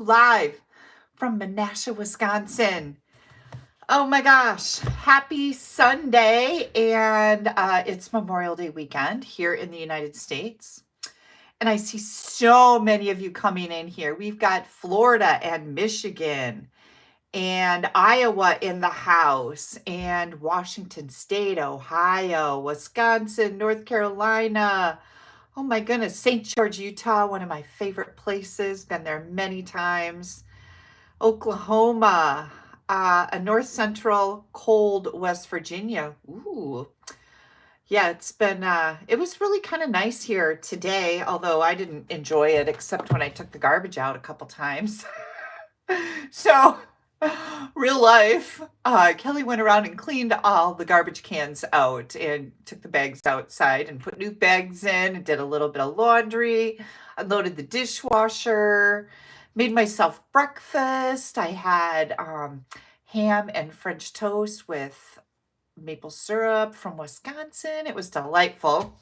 live from Menasha, Wisconsin. Oh my gosh, happy Sunday. And it's Memorial Day weekend here in the United States. And I see so many of you coming in here. We've got Florida and Michigan and Iowa in the house, and Washington State, Ohio, Wisconsin, North Carolina. Oh my goodness, St. George, Utah, one of my favorite places. Been there many times. Oklahoma, a north central cold West Virginia. Ooh. Yeah, it was really kind of nice here today, although I didn't enjoy it except when I took the garbage out a couple times. So, real life, Kelly went around and cleaned all the garbage cans out and took the bags outside and put new bags in and did a little bit of laundry, unloaded the dishwasher, made myself breakfast. I had ham and French toast with maple syrup from Wisconsin. It was delightful.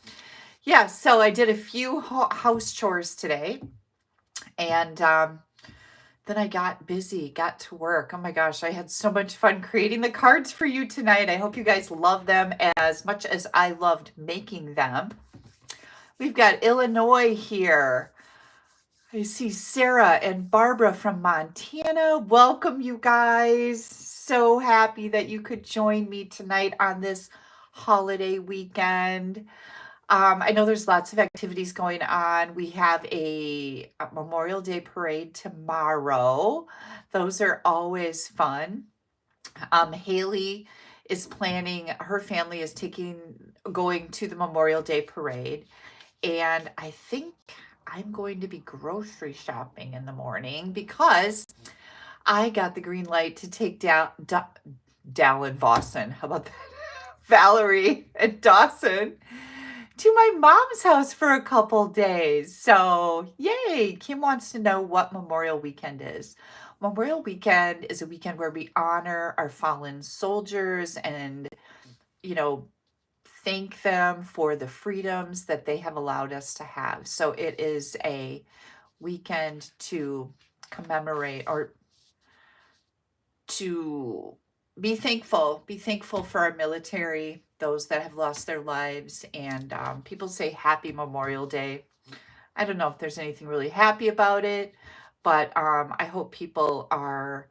Yeah, so I did a few house chores today, and then I got busy, got to work. Oh my gosh, I had so much fun creating the cards for you tonight. I hope you guys love them as much as I loved making them. We've got Illinois here. I see Sarah and Barbara from Montana. Welcome, you guys. So happy that you could join me tonight on this holiday weekend. I know there's lots of activities going on. We have a Memorial Day parade tomorrow. Those are always fun. Haley is planning, her family is going to the Memorial Day parade. And I think I'm going to be grocery shopping in the morning because I got the green light to take Dallin Boston. How about that? Valerie and Dawson to my mom's house for a couple days. So yay, Kim wants to know what Memorial Weekend is. Memorial Weekend is a weekend where we honor our fallen soldiers and, thank them for the freedoms that they have allowed us to have. So it is a weekend to commemorate or to be thankful for our military, those that have lost their lives. And people say happy Memorial Day. I don't know if there's anything really happy about it, but I hope people are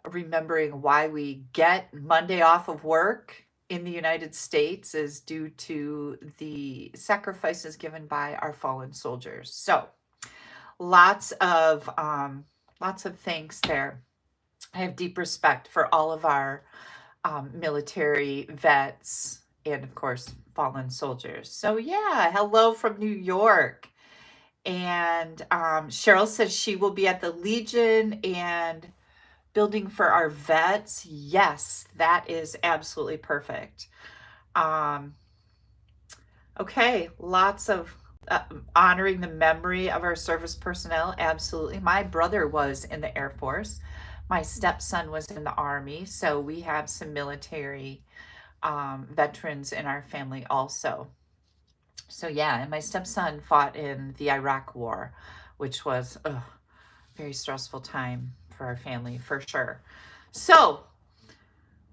remembering why we get Monday off of work in the United States is due to the sacrifices given by our fallen soldiers. So lots of thanks there. I have deep respect for all of our military vets and, of course, fallen soldiers. So yeah, hello from New York. And Cheryl says she will be at the Legion and building for our vets. Yes, that is absolutely perfect. Okay, lots of honoring the memory of our service personnel. Absolutely. My brother was in the Air Force. My stepson was in the Army. So we have some military veterans in our family also. So yeah, and my stepson fought in the Iraq War, which was a very stressful time for our family, for sure. So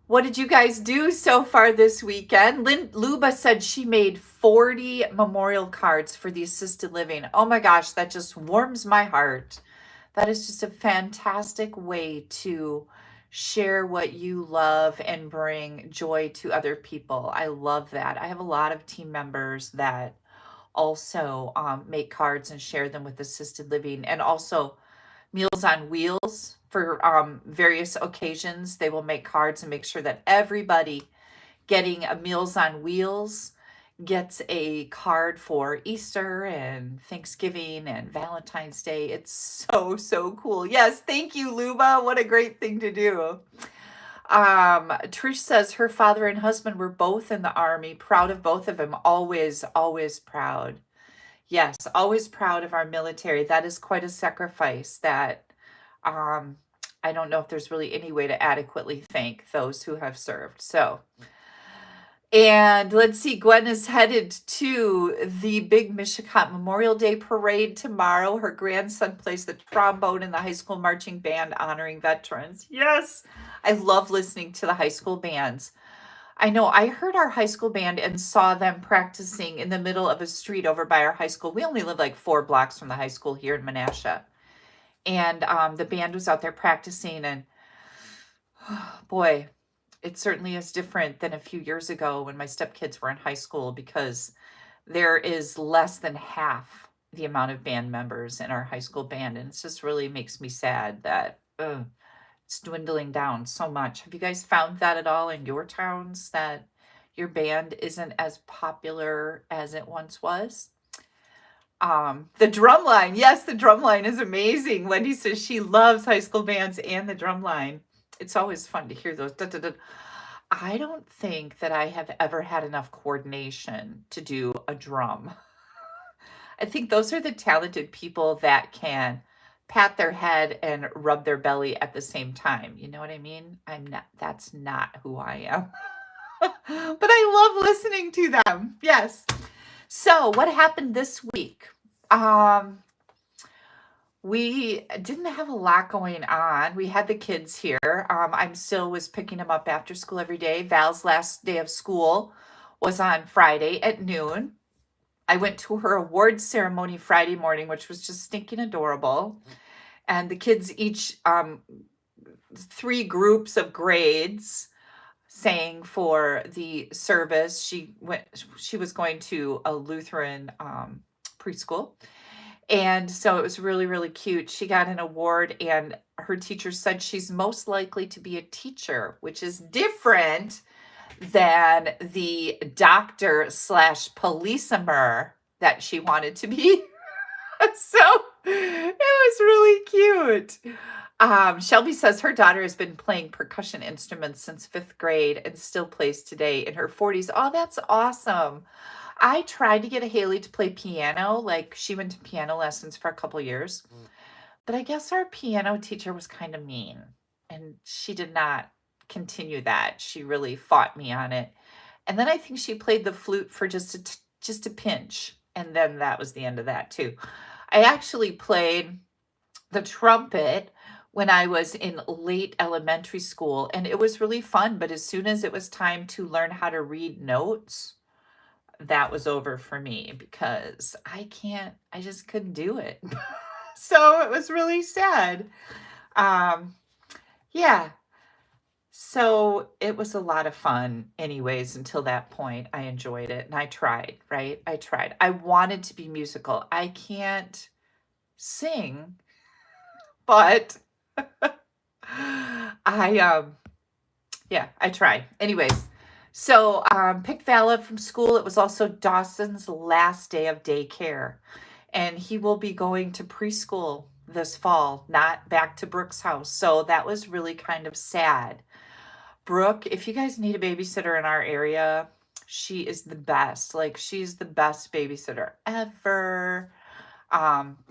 what did you guys do so far this weekend? Luba said she made 40 memorial cards for the assisted living. Oh my gosh, that just warms my heart. That is just a fantastic way to share what you love and bring joy to other people. I love that. I have a lot of team members that also make cards and share them with assisted living, and also Meals on Wheels for various occasions. They will make cards and make sure that everybody getting a Meals on Wheels gets a card for Easter and Thanksgiving and Valentine's Day. It's so cool. Yes, thank you, Luba. What a great thing to do. Trish says her father and husband were both in the Army. Proud of both of them. Always proud. Yes, always proud of our military. That is quite a sacrifice that I don't know if there's really any way to adequately thank those who have served. So And let's see, Gwen is headed to the big Mishicot Memorial Day Parade tomorrow. Her grandson plays the trombone in the high school marching band honoring veterans. Yes, I love listening to the high school bands. I know I heard our high school band and saw them practicing in the middle of a street over by our high school. We only live like 4 blocks from the high school here in Menasha. And the band was out there practicing, and boy, it certainly is different than a few years ago when my stepkids were in high school, because there is less than half the amount of band members in our high school band. And it just really makes me sad that it's dwindling down so much. Have you guys found that at all in your towns, that your band isn't as popular as it once was? The drum line. Yes, the drum line is amazing. Wendy says she loves high school bands and the drum line. It's always fun to hear those. Da, da, da. I don't think that I have ever had enough coordination to do a drum. I think those are the talented people that can pat their head and rub their belly at the same time. You know what I mean? That's not who I am. But I love listening to them. Yes. So what happened this week? We didn't have a lot going on. We had the kids here. I'm still was picking them up after school every day. Val's last day of school was on Friday at noon. I went to her awards ceremony Friday morning, which was just stinking adorable. And the kids each, 3 groups of grades sang for the service. She was going to a Lutheran preschool. And so it was really, really cute. She got an award, and her teacher said she's most likely to be a teacher, which is different than the doctor / policeman that she wanted to be. So it was really cute. Shelby says her daughter has been playing percussion instruments since 5th grade and still plays today in her 40s. Oh, that's awesome. I tried to get Haley to play piano. Like, she went to piano lessons for a couple years. But I guess our piano teacher was kind of mean, and she did not continue that. She really fought me on it. And then I think she played the flute for just a pinch. And then that was the end of that too. I actually played the trumpet when I was in late elementary school, and it was really fun. But as soon as it was time to learn how to read notes, that was over for me, because I just couldn't do it. So it was really sad. Yeah. So it was a lot of fun anyways. Until that point, I enjoyed it, and I tried, right? I tried. I wanted to be musical. I can't sing, but I tried. Anyways, so picked Val up from school. It was also Dawson's last day of daycare, and he will be going to preschool this fall, not back to Brooke's house. So that was really kind of sad. Brooke, if you guys need a babysitter in our area, she is the best. Like, she's the best babysitter ever.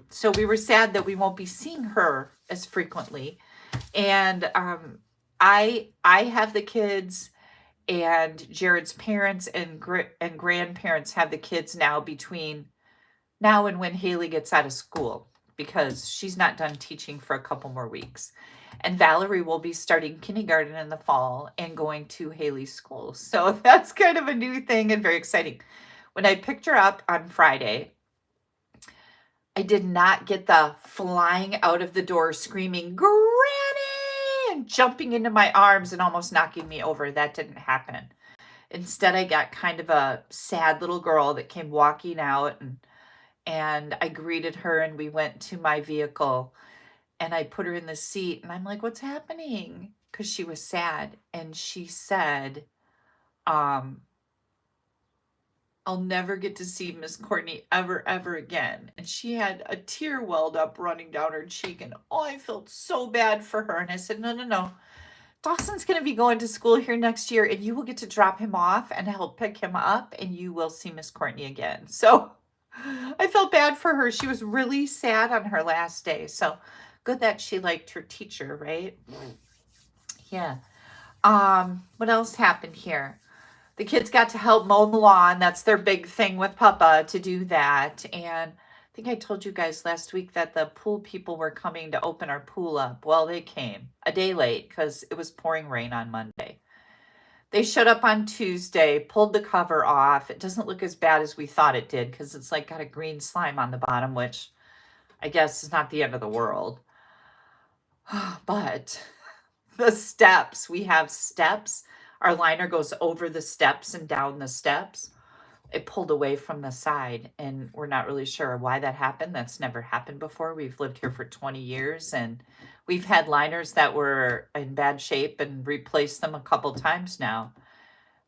So we were sad that we won't be seeing her as frequently. And I have the kids, and Jared's parents and grandparents have the kids now between now and when Haley gets out of school, because she's not done teaching for a couple more weeks. And Valerie will be starting kindergarten in the fall and going to Haley's school. So that's kind of a new thing and very exciting. When I picked her up on Friday, I did not get the flying out of the door screaming, "Granny!" and jumping into my arms and almost knocking me over. That didn't happen. Instead, I got kind of a sad little girl that came walking out, and I greeted her, and we went to my vehicle, and I put her in the seat, and I'm like, "What's happening?" Because she was sad. And she said, "I'll never get to see Miss Courtney ever again." And she had a tear welled up running down her cheek, and I felt so bad for her. And I said, no. Dawson's going to be going to school here next year, and you will get to drop him off and help pick him up, and you will see Miss Courtney again. So I felt bad for her. She was really sad on her last day. So good that she liked her teacher, right? Yeah. What else happened here? the kids got to help mow the lawn. That's their big thing with Papa, to do that. And I think I told you guys last week that the pool people were coming to open our pool up. Well, they came a day late because it was pouring rain on Monday. They showed up on Tuesday, pulled the cover off. It doesn't look as bad as we thought it did because it's like got a green slime on the bottom, which I guess is not the end of the world. But the steps, we have steps. Our liner goes over the steps and down the steps. It pulled away from the side, and we're not really sure why that happened. That's never happened before. We've lived here for 20 years, and we've had liners that were in bad shape and replaced them a couple times now.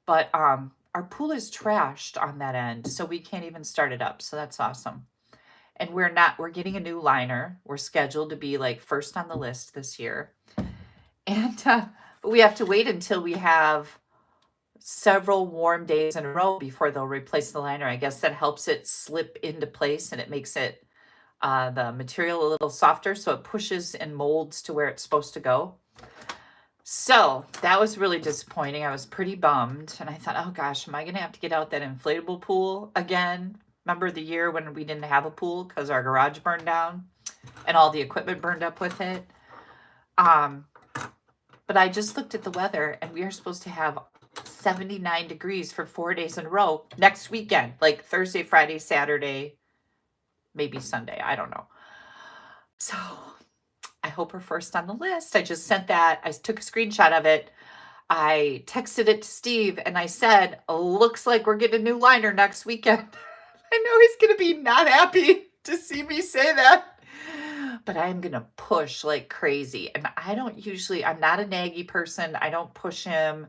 But our pool is trashed on that end, so we can't even start it up. So that's awesome. And we're getting a new liner. We're scheduled to be like first on the list this year. And but we have to wait until we have several warm days in a row before they'll replace the liner. I guess that helps it slip into place, and it makes it the material a little softer, so it pushes and molds to where it's supposed to go. So that was really disappointing. I was pretty bummed, and I thought, oh gosh, am I gonna have to get out that inflatable pool again? Remember the year when we didn't have a pool because our garage burned down and all the equipment burned up with it? But I just looked at the weather, and we are supposed to have 79 degrees for 4 days in a row next weekend, like Thursday, Friday, Saturday, maybe Sunday. I don't know. So I hope we're first on the list. I just sent that. I took a screenshot of it. I texted it to Steve, and I said, looks like we're getting a new liner next weekend. I know he's going to be not happy to see me say that. But I'm going to push like crazy. And I'm not a naggy person. I don't push him.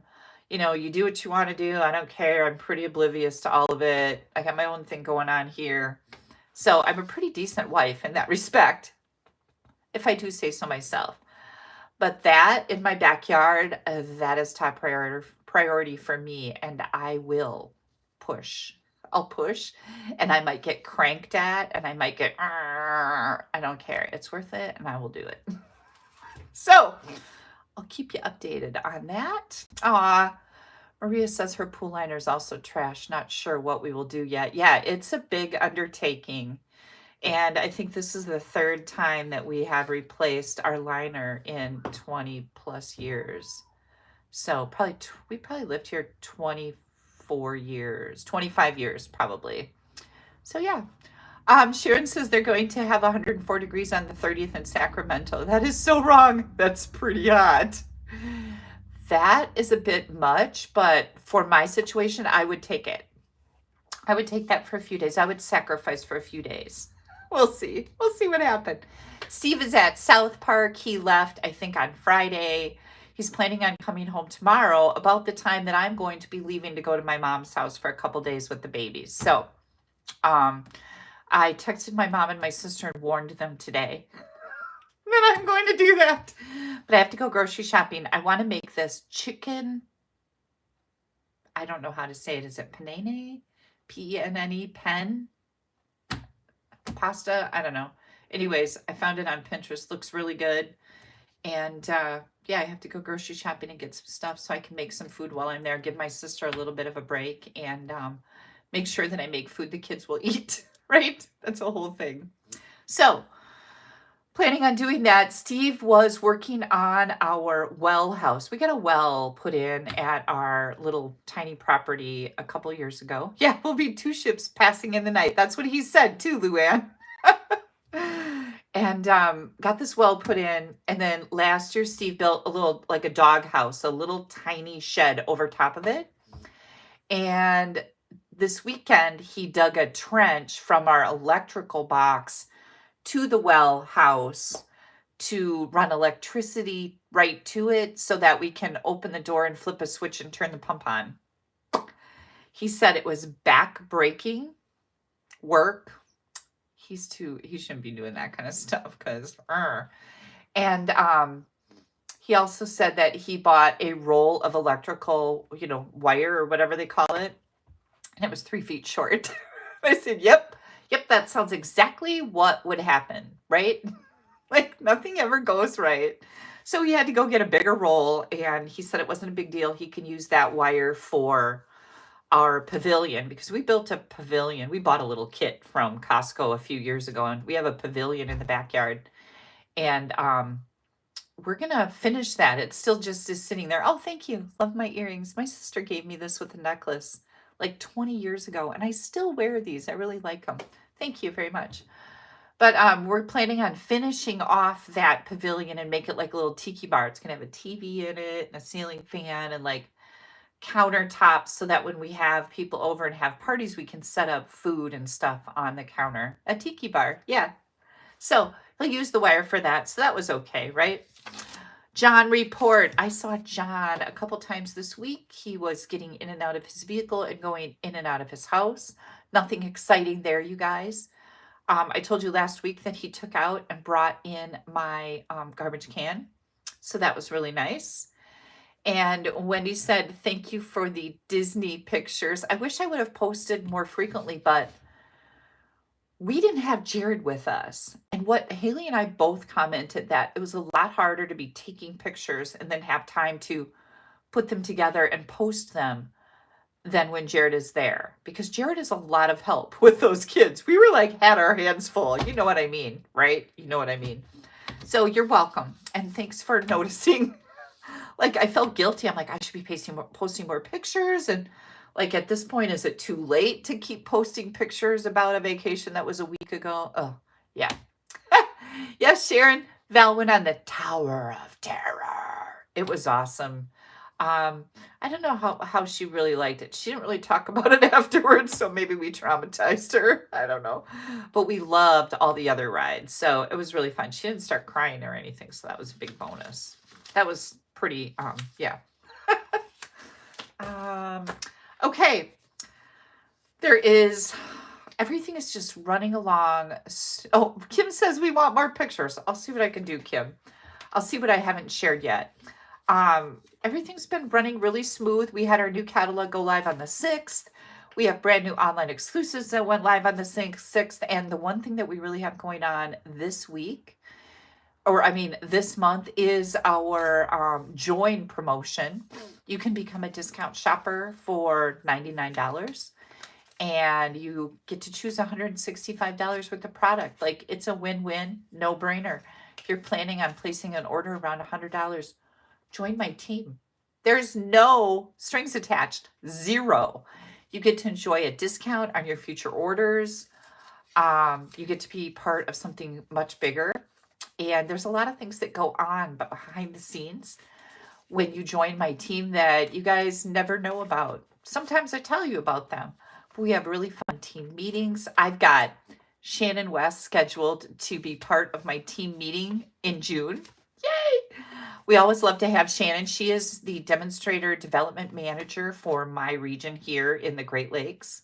You know, you do what you want to do. I don't care. I'm pretty oblivious to all of it. I got my own thing going on here. So I'm a pretty decent wife in that respect, if I do say so myself. But that in my backyard, that is top priority for me. And I will push. I'll push, and I might get cranked at, and I might get, I don't care. It's worth it, and I will do it. So I'll keep you updated on that. Maria says her pool liner is also trash. Not sure what we will do yet. Yeah, it's a big undertaking. And I think this is the third time that we have replaced our liner in 20 plus years. So we probably lived here 25 years probably. So yeah. Sharon says they're going to have 104 degrees on the 30th in Sacramento. That is so wrong. That's pretty hot. That is a bit much, but for my situation, I would take it. I would take that for a few days. I would sacrifice for a few days. We'll see. We'll see what happens. Steve is at South Park. He left, I think, on Friday. He's planning on coming home tomorrow about the time that I'm going to be leaving to go to my mom's house for a couple days with the babies. So I texted my mom and my sister and warned them today that I'm going to do that. But I have to go grocery shopping. I want to make this chicken. I don't know how to say it. Is it penne? P-E-N-N-E, pen? Pasta? I don't know. Anyways, I found it on Pinterest. Looks really good. And yeah, I have to go grocery shopping and get some stuff so I can make some food while I'm there. Give my sister a little bit of a break and make sure that I make food the kids will eat, right? That's a whole thing. So planning on doing that. Steve was working on our well house. We got a well put in at our little tiny property a couple years ago. Yeah, we'll be 2 ships passing in the night. That's what he said too, Luann. And got this well put in. And then last year, Steve built a little, like a dog house, a little tiny shed over top of it. And this weekend, he dug a trench from our electrical box to the well house to run electricity right to it so that we can open the door and flip a switch and turn the pump on. He said it was back-breaking work. He shouldn't be doing that kind of stuff because, and he also said that he bought a roll of electrical, wire or whatever they call it, and it was 3 feet short. I said, yep, that sounds exactly what would happen, right? Like nothing ever goes right. So he had to go get a bigger roll, and he said it wasn't a big deal. He can use that wire for our pavilion, because we built a pavilion. We bought a little kit from Costco a few years ago, and we have a pavilion in the backyard. And we're gonna finish that. It still just is sitting there. Oh, thank you. Love my earrings. My sister gave me this with a necklace like 20 years ago, and I still wear these. I really like them. Thank you very much. But we're planning on finishing off that pavilion and make it like a little tiki bar. It's gonna have a TV in it and a ceiling fan and like countertops, so that when we have people over and have parties, we can set up food and stuff on the counter. A tiki bar, yeah. So he'll use the wire for that. So that was okay, right? John report. I saw John a couple times this week. He was getting in and out of his vehicle and going in and out of his house. Nothing exciting there, you guys. I told you last week that he took out and brought in my garbage can. So that was really nice. And Wendy said, thank you for the Disney pictures. I wish I would have posted more frequently, but we didn't have Jared with us. And what Haley and I both commented, that it was a lot harder to be taking pictures and then have time to put them together and post them than when Jared is there, because Jared is a lot of help with those kids. We were like, had our hands full. You know what I mean, right? You know what I mean. So you're welcome. And thanks for noticing. Like, I felt guilty. I'm like, I should be posting more pictures. And like, at this point, is it too late to keep posting pictures about a vacation that was a week ago? Oh, yeah. Yes, Sharon. Val went on the Tower of Terror. It was awesome. I don't know how she really liked it. She didn't really talk about it afterwards, so maybe we traumatized her. I don't know. But we loved all the other rides, so it was really fun. She didn't start crying or anything, so that was a big bonus. That was pretty, yeah. Okay. Everything is just running along. Oh, Kim says we want more pictures. I'll see what I can do, Kim. I'll see what I haven't shared yet. Everything's been running really smooth. We had our new catalog go live on the 6th. We have brand new online exclusives that went live on the 6th. And the one thing that we really have going on this week, this month, is our join promotion. You can become a discount shopper for $99 and you get to choose $165 worth of product. Like, it's a win-win, no brainer. If you're planning on placing an order around $100, join my team. There's no strings attached, zero. You get to enjoy a discount on your future orders. You get to be part of something much bigger. And there's a lot of things that go on behind the scenes when you join my team that you guys never know about. Sometimes I tell you about them. But we have really fun team meetings. I've got Shannon West scheduled to be part of my team meeting in June. Yay! We always love to have Shannon. She is the demonstrator development manager for my region here in the Great Lakes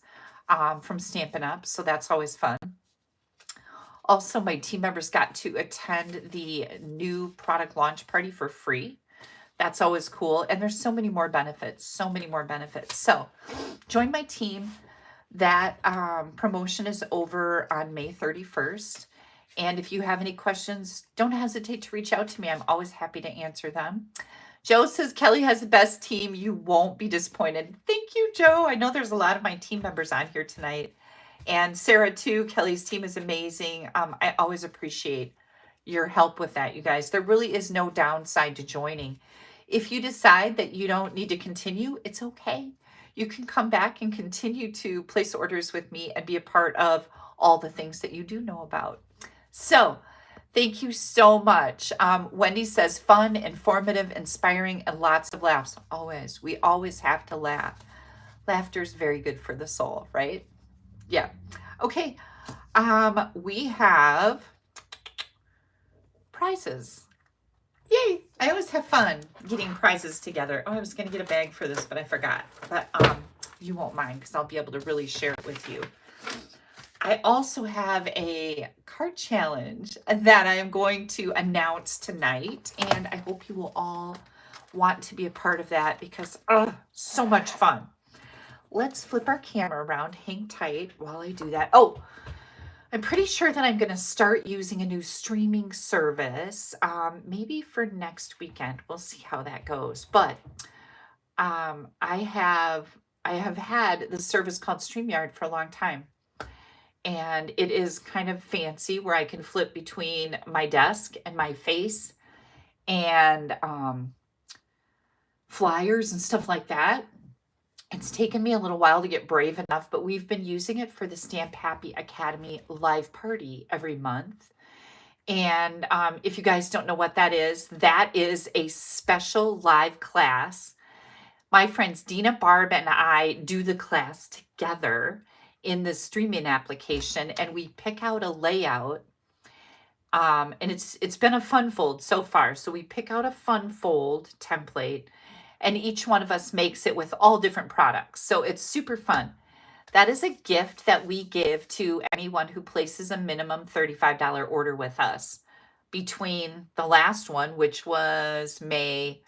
from Stampin' Up. So that's always fun. Also, my team members got to attend the new product launch party for free. That's always cool. And there's so many more benefits, So join my team. That promotion is over on May 31st. And if you have any questions, don't hesitate to reach out to me. I'm always happy to answer them. Joe says, Kelly has the best team. You won't be disappointed. Thank you, Joe. I know there's a lot of my team members on here tonight. And Sarah, too. Kelly's team is amazing. I always appreciate your help with that, you guys. There really is no downside to joining. If you decide that you don't need to continue, it's okay. You can come back and continue to place orders with me and be a part of all the things that you do know about. So thank you so much. Wendy says, fun, informative, inspiring, and lots of laughs. Always. We always have to laugh. Laughter is very good for the soul, right? Yeah. Okay. We have prizes. Yay. I always have fun getting prizes together. Oh, I was going to get a bag for this, but I forgot. But you won't mind because I'll be able to really share it with you. I also have a card challenge that I am going to announce tonight, and I hope you will all want to be a part of that because so much fun. Let's flip our camera around. Hang tight while I do that. Oh, I'm pretty sure that I'm going to start using a new streaming service, maybe for next weekend. We'll see how that goes. But I have I have had this service called StreamYard for a long time. And it is kind of fancy where I can flip between my desk and my face and flyers and stuff like that. It's taken me a little while to get brave enough, but we've been using it for the Stamp Happy Academy live party every month. And if you guys don't know what that is a special live class. My friends Dina, Barb, and I do the class together in the streaming application, and we pick out a layout. And it's been a fun fold so far. So we pick out a fun fold template, and each one of us makes it with all different products. So it's super fun. That is a gift that we give to anyone who places a minimum $35 order with us between the last one, which was May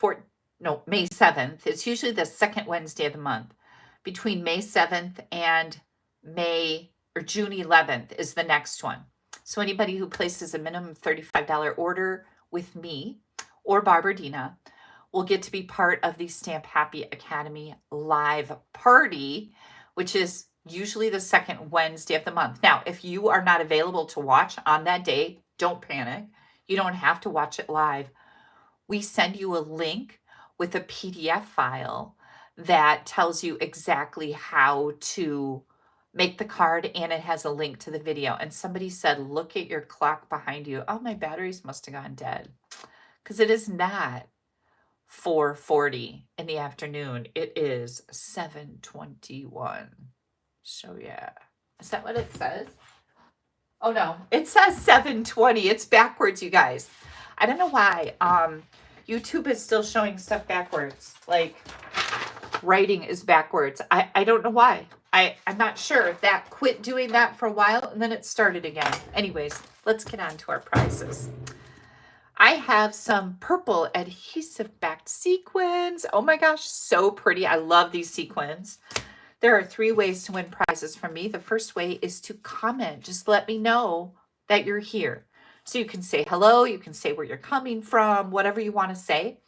7th. It's usually the second Wednesday of the month. Between May 7th and June 11th is the next one. So anybody who places a minimum $35 order with me or Barbara Dina will get to be part of the Stamp Happy Academy live party, which is usually the second Wednesday of the month. Now, if you are not available to watch on that day, don't panic. You don't have to watch it live. We send you a link with a PDF file that tells you exactly how to make the card, and it has a link to the video. And somebody said, look at your clock behind you. Oh, my batteries must have gone dead, because it is not 4:40 in the afternoon. It is 7:21. So yeah, is that what it says? Oh no, it says 7:20. It's backwards, you guys. I don't know why YouTube is still showing stuff backwards. Like writing is backwards. I don't know why. I'm not sure. That quit doing that for a while and then it started again. Anyways, let's get on to our prizes. I have some purple adhesive backed sequins. Oh my gosh, so pretty. I love these sequins. There are 3 ways to win prizes from me. The first way is to comment. Just let me know that you're here. So you can say hello, you can say where you're coming from, whatever you want to say.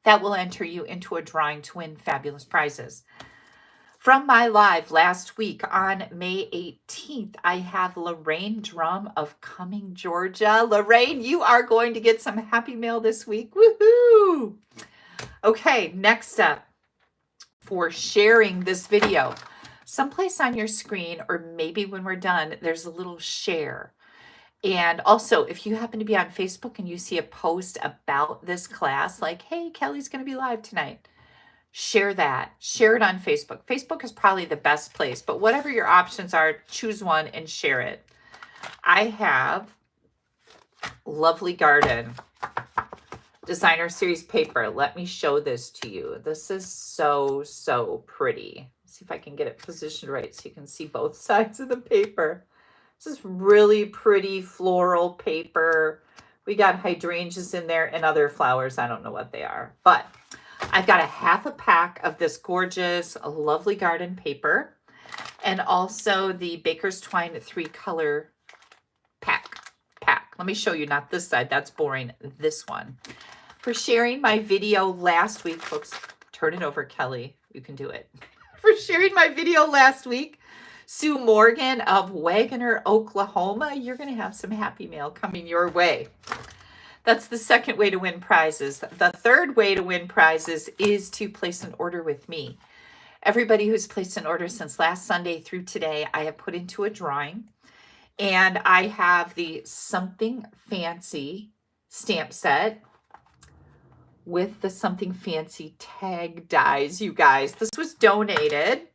That will enter you into a drawing to win fabulous prizes. From my live last week on May 18th, I have Lorraine Drum of Cumming, Georgia. Lorraine, you are going to get some happy mail this week. Woohoo! Okay, next up, for sharing this video, someplace on your screen, or maybe when we're done, there's a little share. And also, if you happen to be on Facebook and you see a post about this class, like, hey, Kelly's going to be live tonight, share that. Share it on Facebook. Facebook is probably the best place, but whatever your options are, choose one and share it. I have Lovely Garden Designer Series paper. Let me show this to you. This is so, so pretty. See if I can get it positioned right so you can see both sides of the paper. This is really pretty floral paper. We got hydrangeas in there and other flowers. I don't know what they are, but I've got a half a pack of this gorgeous Lovely Garden paper, and also the Baker's Twine 3-color pack. Let me show you, not this side. That's boring. This one. For sharing my video last week, folks, turn it over, Kelly. You can do it. For sharing my video last week, Sue Morgan of Wagoner, Oklahoma, you're going to have some happy mail coming your way. That's the second way to win prizes. The third way to win prizes is to place an order with me. Everybody who's placed an order since last Sunday through today, I have put into a drawing. And I have the Something Fancy stamp set with the Something Fancy tag dies, you guys. This was donated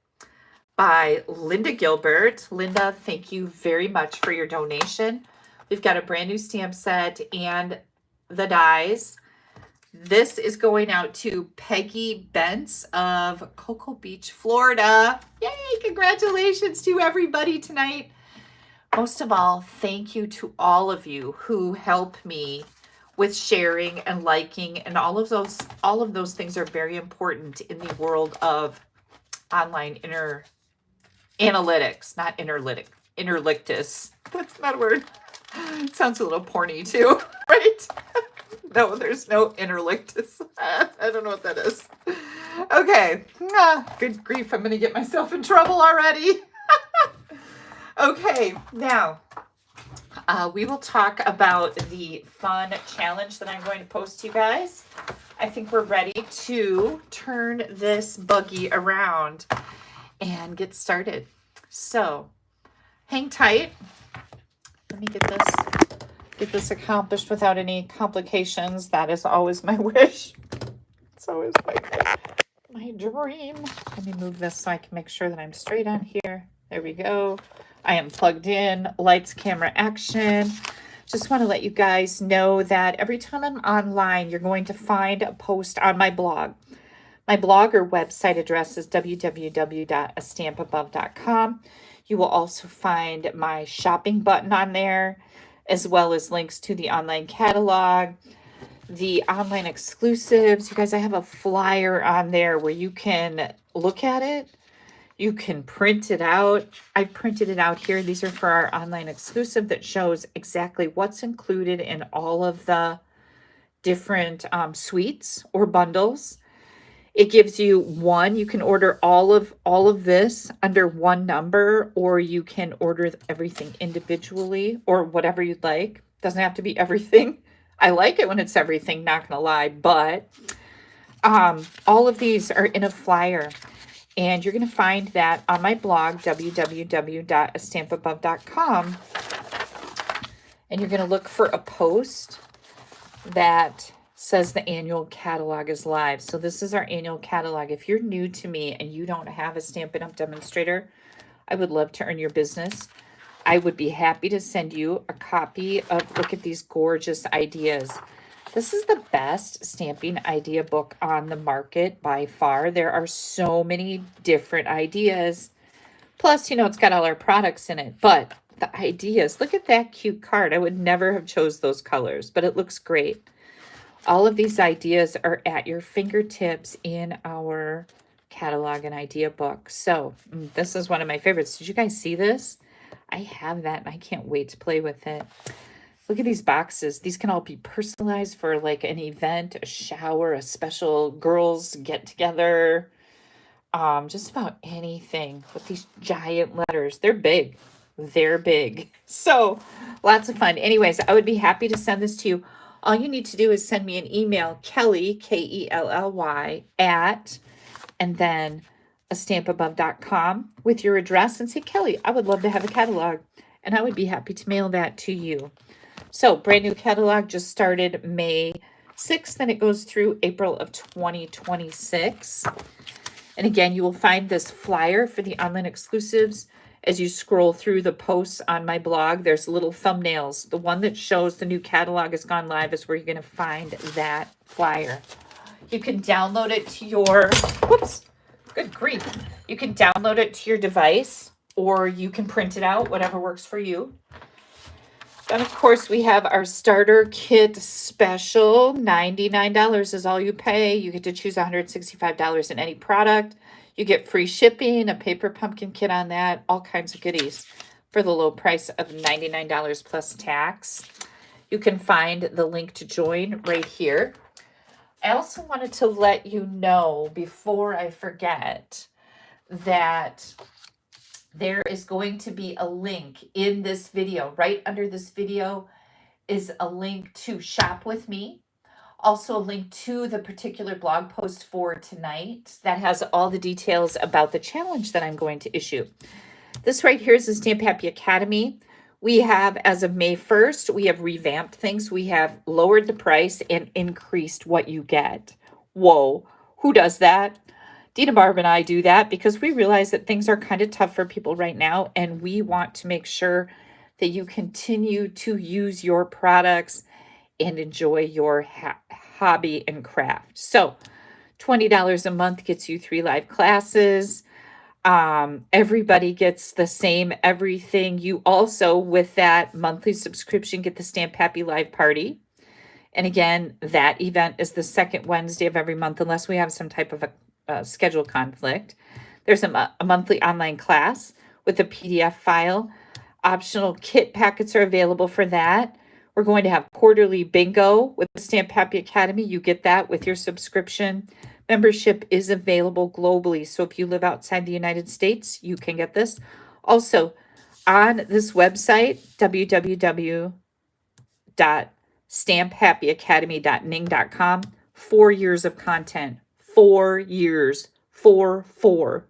by Linda Gilbert. Linda, thank you very much for your donation. We've got a brand new stamp set and the dies. This is going out to Peggy Bentz of Cocoa Beach, Florida. Yay, congratulations to everybody tonight. Most of all, thank you to all of you who help me with sharing and liking, and all of those things are very important in the world of online analytics, not interlictus. That's not a word. It sounds a little porny too, right? No, there's no interlictus. I don't know what that is. Okay. Good grief. I'm going to get myself in trouble already. Okay. Now, we will talk about the fun challenge that I'm going to post to you guys. I think we're ready to turn this buggy around and get started. So hang tight. Let me get this accomplished without any complications. That is always my wish. It's always my dream. Let me move this so I can make sure that I'm straight on here. There we go. I am plugged in. Lights, camera, action. Just want to let you guys know that every time I'm online, you're going to find a post on my blog. My blog or website address is www.AStampAbove.com. You will also find my shopping button on there, as well as links to the online catalog, the online exclusives. You guys, I have a flyer on there where you can look at it. You can print it out. I printed it out here. These are for our online exclusive that shows exactly what's included in all of the different suites or bundles. It gives you one. You can order all of this under one number, or you can order everything individually or whatever you'd like. Doesn't have to be everything. I like it when it's everything, not gonna lie, but all of these are in a flyer. And you're going to find that on my blog, www.AStampAbove.com. And you're going to look for a post that says the annual catalog is live. So this is our annual catalog. If you're new to me and you don't have a Stampin' Up! Demonstrator, I would love to earn your business. I would be happy to send you a copy of, look at these gorgeous ideas. This is the best stamping idea book on the market by far. There are so many different ideas. Plus, you know, it's got all our products in it. But the ideas, look at that cute card. I would never have chose those colors, but it looks great. All of these ideas are at your fingertips in our catalog and idea book. So this is one of my favorites. Did you guys see this? I have that and I can't wait to play with it. Look at these boxes. These can all be personalized for like an event, a shower, a special girls get together, just about anything with these giant letters. They're big. They're big. So lots of fun. Anyways, I would be happy to send this to you. All you need to do is send me an email, Kelly, Kelly, at, and then AStampAbove.com with your address and say, Kelly, I would love to have a catalog. And I would be happy to mail that to you. So brand new catalog just started May 6th, and it goes through April of 2026. And again, you will find this flyer for the online exclusives. As you scroll through the posts on my blog, there's little thumbnails. The one that shows the new catalog has gone live is where you're going to find that flyer. You can download it to your, whoops, good grief. You can download it to your device, or you can print it out, whatever works for you. And of course, we have our starter kit special. $99 is all you pay. You get to choose $165 in any product. You get free shipping, a paper pumpkin kit on that, all kinds of goodies for the low price of $99 plus tax. You can find the link to join right here. I also wanted to let you know before I forget that there is going to be a link in this video. Right under this video is a link to shop with me. Also a link to the particular blog post for tonight that has all the details about the challenge that I'm going to issue. This right here is the Stamp Happy Academy. We have, as of May 1st, we have revamped things. We have lowered the price and increased what you get. Whoa, who does that? Dina Barb and I do that because we realize that things are kind of tough for people right now, and we want to make sure that you continue to use your products and enjoy your hobby and craft. So $20 a month gets you 3 live classes. Everybody gets the same everything. You also, with that monthly subscription, get the Stamp Happy Live Party. And again, that event is the second Wednesday of every month, unless we have some type of a schedule conflict. There's a monthly online class with a PDF file. Optional kit packets are available for that. We're going to have quarterly bingo with the Stamp Happy Academy. You get that with your subscription. Membership is available globally. So if you live outside the United States, you can get this. Also, on this website, www.stamphappyacademy.ning.com, 4 years of content. 4 years. 4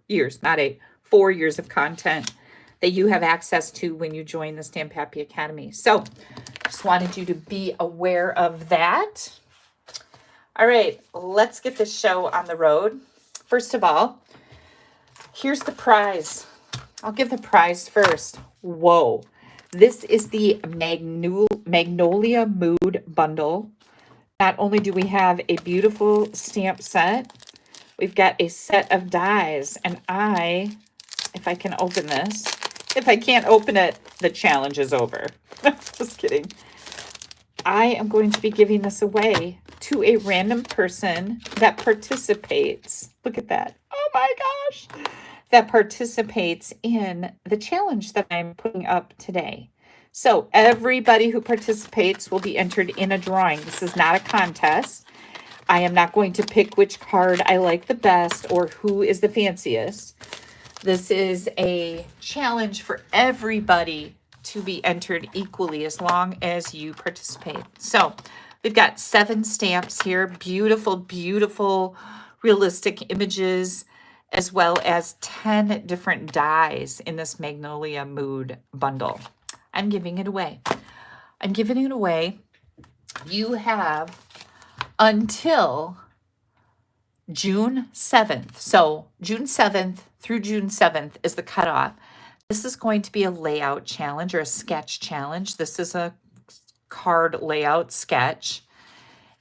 years, not 8. 4 years of content that you have access to when you join the Stamp Happy Academy. So just wanted you to be aware of that. All right, let's get this show on the road. First of all, here's the prize. I'll give the prize first. Whoa. This is the Magnolia Mood Bundle. Not only do we have a beautiful stamp set, we've got a set of dies. And if I can open this, if I can't open it, the challenge is over. Just kidding. I am going to be giving this away to a random person that participates. Look at that. Oh my gosh. That participates in the challenge that I'm putting up today. So everybody who participates will be entered in a drawing. This is not a contest. I am not going to pick which card I like the best or who is the fanciest. This is a challenge for everybody to be entered equally as long as you participate. So we've got 7 stamps here, beautiful, beautiful, realistic images, as well as 10 different dies in this Magnolia Mood Bundle. I'm giving it away. I'm giving it away. You have until June 7th. So June 7th through June 7th is the cutoff. This is going to be a layout challenge or a sketch challenge. This is a card layout sketch.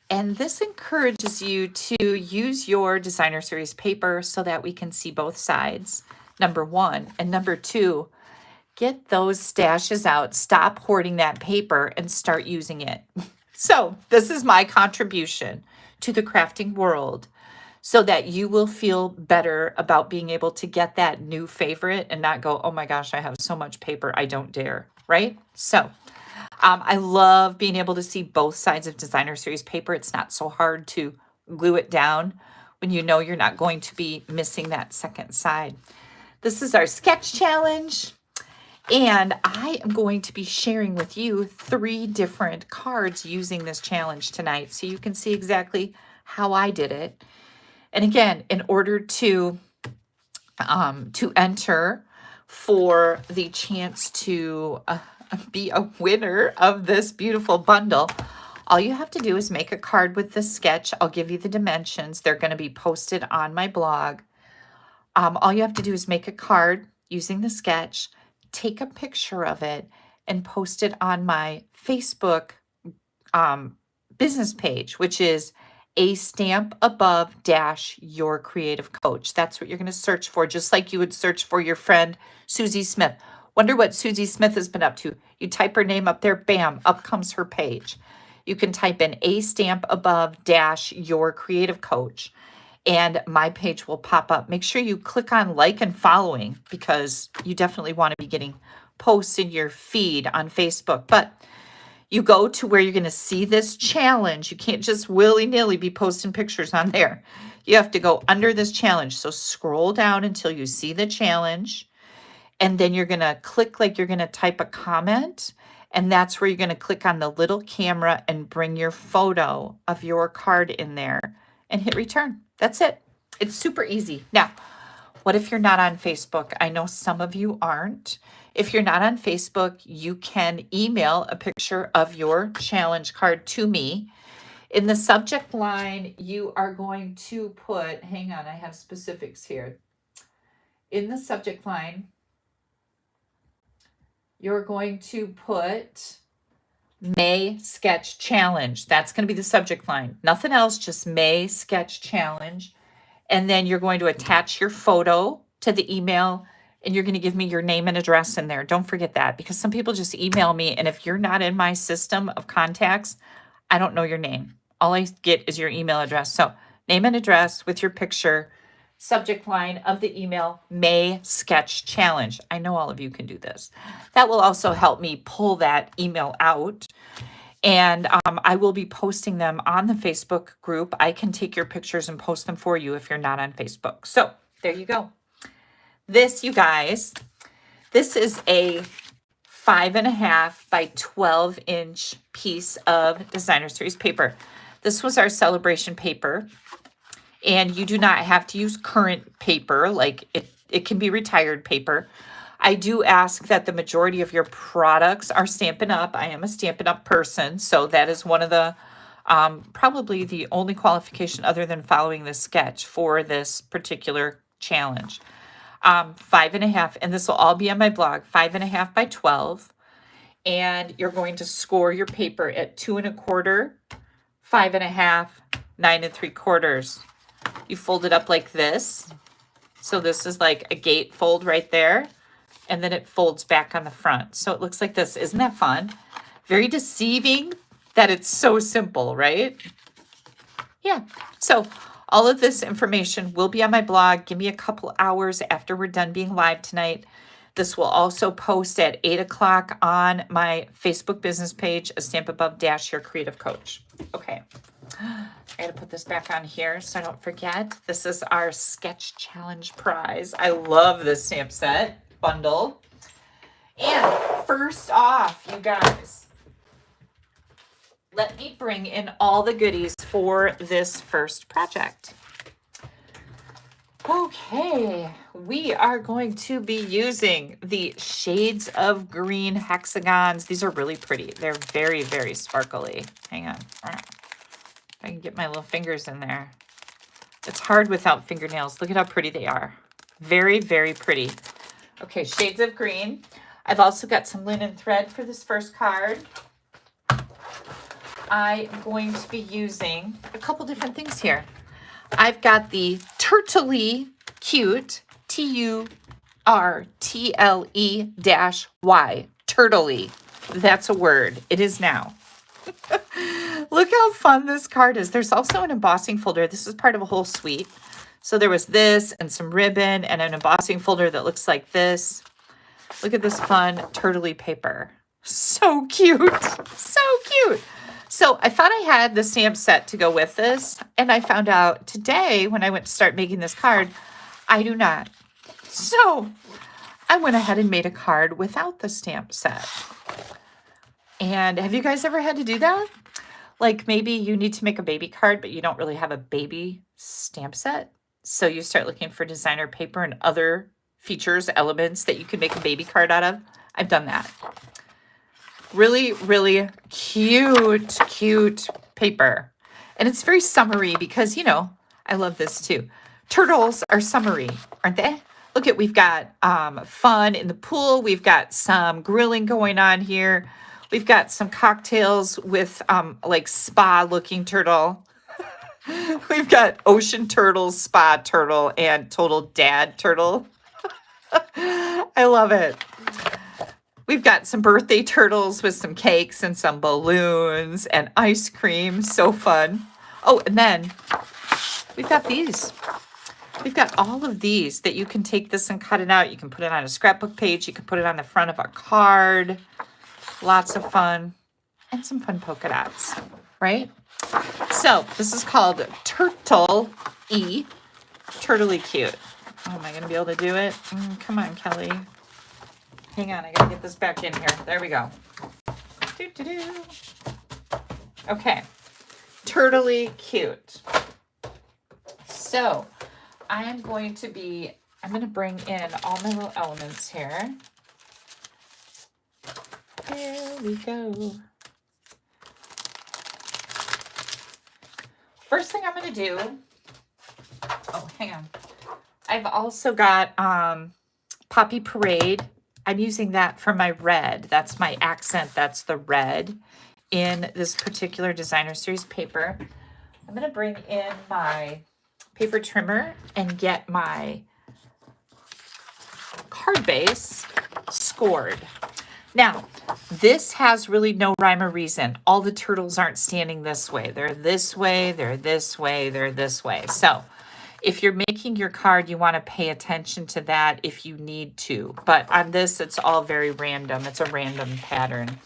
And this encourages you to use your designer series paper so that we can see both sides, number 1. And number 2, get those stashes out, stop hoarding that paper and start using it. So this is my contribution to the crafting world so that you will feel better about being able to get that new favorite and not go, oh my gosh, I have so much paper, I don't dare, right? So I love being able to see both sides of designer series paper. It's not so hard to glue it down when you know you're not going to be missing that second side. This is our sketch challenge. And I am going to be sharing with you 3 different cards using this challenge tonight so you can see exactly how I did it. And again, in order to enter for the chance to be a winner of this beautiful bundle, all you have to do is make a card with the sketch. I'll give you the dimensions. They're going to be posted on my blog. All you have to do is make a card using the sketch, take a picture of it, and post it on my Facebook business page, which is AStampAbove Your Creative Coach. That's what you're going to search for, just like you would search for your friend Susie Smith. Wonder what Susie Smith has been up to. You type her name up there, bam, up comes her page. You can type in AStampAbove Your Creative Coach, and my page will pop up. Make sure you click on like and following because you definitely want to be getting posts in your feed on Facebook. But you go to where you're going to see this challenge. You can't just willy-nilly be posting pictures on there. You have to go under this challenge. So scroll down until you see the challenge. And then you're going to click like you're going to type a comment. And that's where you're going to click on the little camera and bring your photo of your card in there and hit return. That's it. It's super easy. Now, what if you're not on Facebook? I know some of you aren't. If you're not on Facebook, you can email a picture of your challenge card to me. In the subject line, you are going to put, hang on, I have specifics here. In the subject line, you're going to put May Sketch Challenge. That's going to be the subject line. Nothing else, just May Sketch Challenge. And then you're going to attach your photo to the email, and you're going to give me your name and address in there. Don't forget that, because some people just email me, and if you're not in my system of contacts, I don't know your name. All I get is your email address. So name and address with your picture, subject line of the email, May Sketch Challenge. I know all of you can do this. That will also help me pull that email out. And I will be posting them on the Facebook group. I can take your pictures and post them for you if you're not on Facebook. So there you go. This, you guys, this is a 5.5 by 12-inch piece of Designer Series paper. This was our celebration paper. And you do not have to use current paper, like it can be retired paper. I do ask that the majority of your products are Stampin' Up. I am a Stampin' Up person, so that is one of the, probably the only qualification other than following the sketch for this particular challenge. 5.5, and this will all be on my blog, 5.5 by 12. And you're going to score your paper at 2 1/4, 5.5, 9 3/4. You fold it up like this. So this is like a gate fold right there. And then it folds back on the front. So it looks like this. Isn't that fun? Very deceiving that it's so simple, right? Yeah. So all of this information will be on my blog. Give me a couple hours after we're done being live tonight. This will also post at 8 o'clock on my Facebook business page, AStampAbove - Your Creative Coach. Okay. I gotta put this back on here so I don't forget. This is our sketch challenge prize. I love this stamp set bundle. And first off, you guys, let me bring in all the goodies for this first project. Okay, we are going to be using the Shades of Green hexagons. These are really pretty. They're very, very sparkly. Hang on. I can get my little fingers in there. It's hard without fingernails. Look at how pretty they are. Very, very pretty. Okay, Shades of Green. I've also got some linen thread for this first card. I'm going to be using a couple different things here. I've got the Turtley Cute, TURTLE-Y, Turtley. That's a word. It is now. Look how fun this card is. There's also an embossing folder. This is part of a whole suite. So there was this and some ribbon and an embossing folder that looks like this. Look at this fun turtley paper. So cute. So cute. So I thought I had the stamp set to go with this. And I found out today when I went to start making this card, I do not. So I went ahead and made a card without the stamp set. And have you guys ever had to do that? Like maybe you need to make a baby card, but you don't really have a baby stamp set. So you start looking for designer paper and other features, elements that you can make a baby card out of. I've done that. Really, really cute, cute paper. And it's very summery because, you know, I love this too. Turtles are summery, aren't they? Look at, we've got fun in the pool. We've got some grilling going on here. We've got some cocktails with like spa looking turtle. We've got ocean turtle, spa turtle, and total dad turtle. I love it. We've got some birthday turtles with some cakes and some balloons and ice cream. So fun. Oh, and then we've got these. We've got all of these that you can take this and cut it out. You can put it on a scrapbook page. You can put it on the front of a card. Lots of fun. And some fun polka dots, right? So this is called Turtle E. Turtley Cute. Oh, am I going to be able to do it? Come on, Kelly. Hang on, I got to get this back in here. There we go. Okay. Turtley Cute. So I'm going to bring in all my little elements here. There we go. First thing I'm going to do, oh, hang on. I've also got Poppy Parade. I'm using that for my red. That's my accent. That's the red in this particular Designer Series paper. I'm going to bring in my paper trimmer and get my card base scored. Now, this has really no rhyme or reason. All the turtles aren't standing this way. They're this way, they're this way, they're this way. So if you're making your card, you want to pay attention to that if you need to. But on this, it's all very random. It's a random pattern.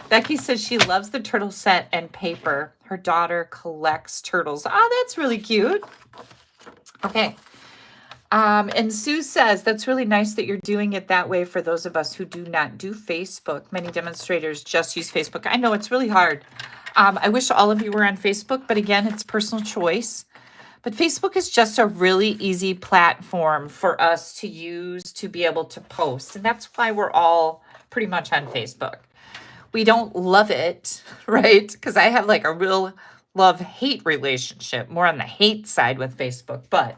Becky says she loves the turtle set and paper. Her daughter collects turtles. Oh, that's really cute. Okay. And Sue says, that's really nice that you're doing it that way for those of us who do not do Facebook. Many demonstrators just use Facebook. I know it's really hard. I wish all of you were on Facebook, but again, it's personal choice. But Facebook is just a really easy platform for us to use to be able to post. And that's why we're all pretty much on Facebook. We don't love it, right? Because I have like a real love-hate relationship, more on the hate side with Facebook, but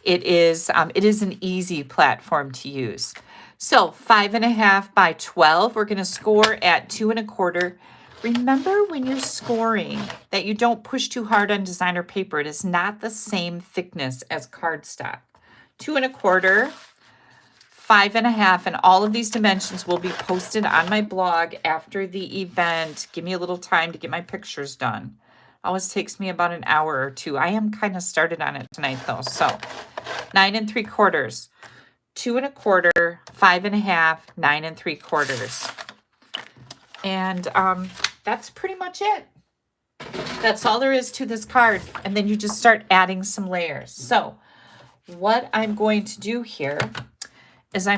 it is an easy platform to use. So 5.5 by 12, we're going to score at 2 1/4. Remember when you're scoring that you don't push too hard on designer paper. It is not the same thickness as cardstock. 2 1/4, 5.5, and all of these dimensions will be posted on my blog after the event. Give me a little time to get my pictures done. Always takes me about an hour or two. I am kind of started on it tonight though. So 9 3/4, 2 1/4, 5.5, 9 3/4. And that's pretty much it. That's all there is to this card. And then you just start adding some layers. So what I'm going to do here is I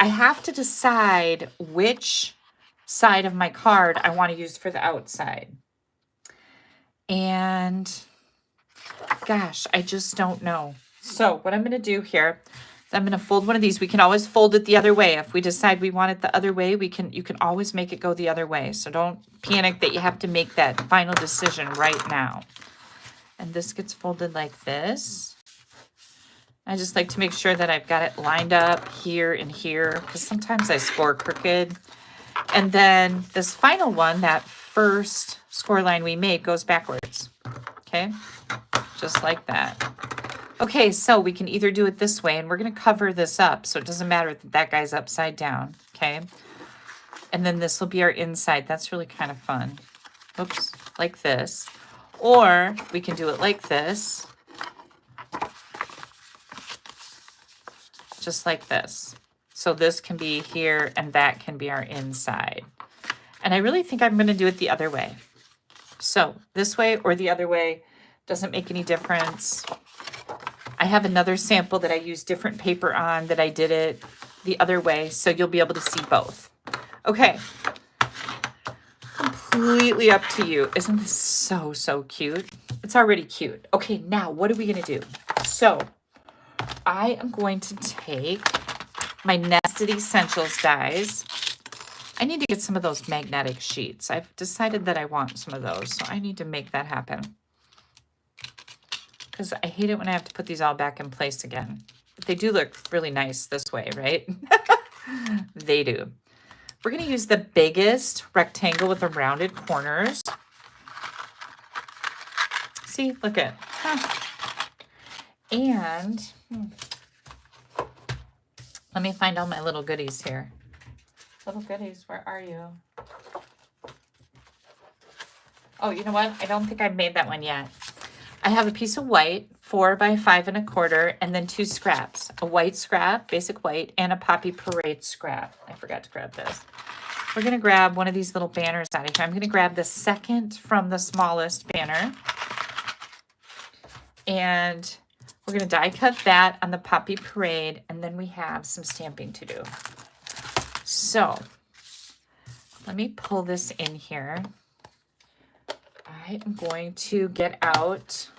have to decide which side of my card I want to use for the outside. And gosh, I just don't know. So what I'm going to do here is I'm going to fold one of these. We can always fold it the other way. If we decide we want it the other way, you can always make it go the other way. So don't panic that you have to make that final decision right now. And this gets folded like this. I just like to make sure that I've got it lined up here and here, because sometimes I score crooked. And then this final one, that first score line we made, goes backwards. Okay, just like that. Okay, so we can either do it this way, and we're going to cover this up, so it doesn't matter that that guy's upside down. Okay, and then this will be our inside. That's really kind of fun. Oops, like this. Or we can do it like this. Just like this. So this can be here and that can be our inside. And I really think I'm going to do it the other way. So this way or the other way doesn't make any difference. I have another sample that I use different paper on that I did it the other way, so you'll be able to see both. Okay. Completely up to you. Isn't this so, so cute? It's already cute. Okay, now what are we going to do? So I am going to take my Nested Essentials dies. I need to get some of those magnetic sheets. I've decided that I want some of those, so I need to make that happen. Because I hate it when I have to put these all back in place again. But they do look really nice this way, right? They do. We're going to use the biggest rectangle with the rounded corners. See, look at. And let me find all my little goodies here. Little goodies, where are you? Oh, you know what? I don't think I've made that one yet. I have a piece of white, 4 by 5 1/4, and then 2 scraps. A white scrap, basic white, and a Poppy Parade scrap. I forgot to grab this. We're going to grab one of these little banners out of here. I'm going to grab the second from the smallest banner. And we're going to die cut that on the Poppy Parade, and then we have some stamping to do. So let me pull this in here. I am going to get out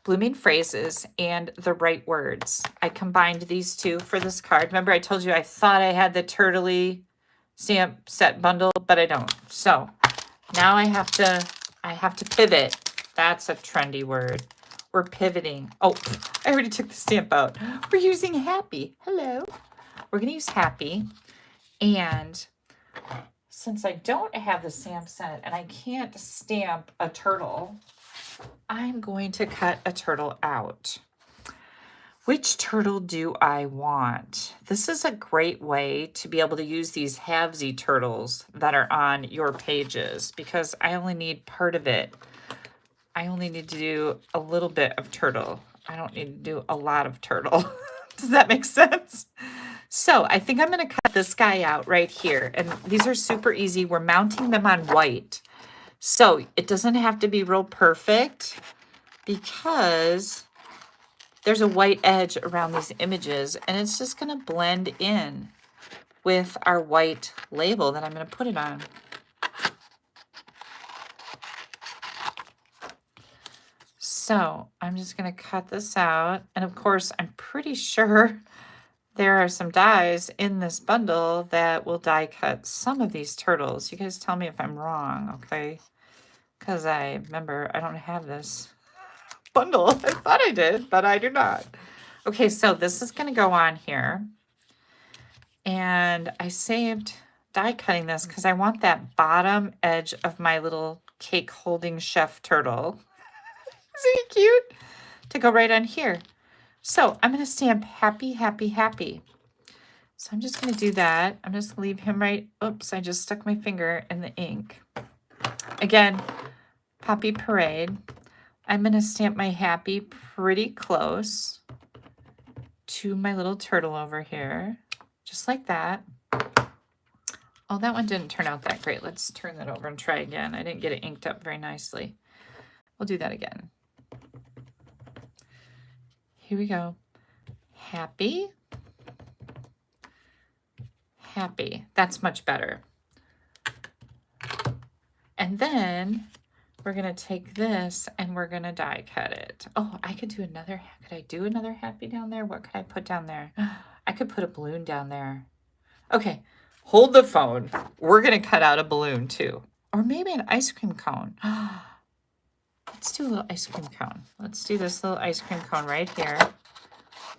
Blooming Phrases and the Right Words. I combined these two for this card. Remember I told you I thought I had the Turtley stamp set bundle, but I don't. So now I have to pivot. That's a trendy word. We're pivoting. Oh, I already took the stamp out. We're using Happy. Hello. We're going to use Happy. And since I don't have the stamp set and I can't stamp a turtle, I'm going to cut a turtle out. Which turtle do I want? This is a great way to be able to use these halvesy turtles that are on your pages, because I only need part of it. I only need to do a little bit of turtle. I don't need to do a lot of turtle. Does that make sense? So I think I'm going to cut this guy out right here. And these are super easy. We're mounting them on white. So it doesn't have to be real perfect because there's a white edge around these images and it's just going to blend in with our white label that I'm going to put it on. So I'm just going to cut this out. And of course, I'm pretty sure there are some dies in this bundle that will die cut some of these turtles. You guys tell me if I'm wrong, okay? Because I remember I don't have this bundle. I thought I did, but I do not. Okay, so this is going to go on here. And I saved die cutting this because I want that bottom edge of my little cake holding chef turtle. Isn't he cute? To go right on here. So I'm going to stamp happy, happy, happy. So I'm just going to do that. I'm just going to leave him right. Oops, I just stuck my finger in the ink. Again, Poppy Parade. I'm going to stamp my happy pretty close to my little turtle over here. Just like that. Oh, that one didn't turn out that great. Let's turn that over and try again. I didn't get it inked up very nicely. We'll do that again. Here we go. Happy. Happy. That's much better. And then we're going to take this and we're going to die cut it. Oh, I could do another. Could I do another happy down there? What could I put down there? I could put a balloon down there. Okay, hold the phone. We're going to cut out a balloon too. Or maybe an ice cream cone. Let's do a little ice cream cone. Let's do this little ice cream cone right here.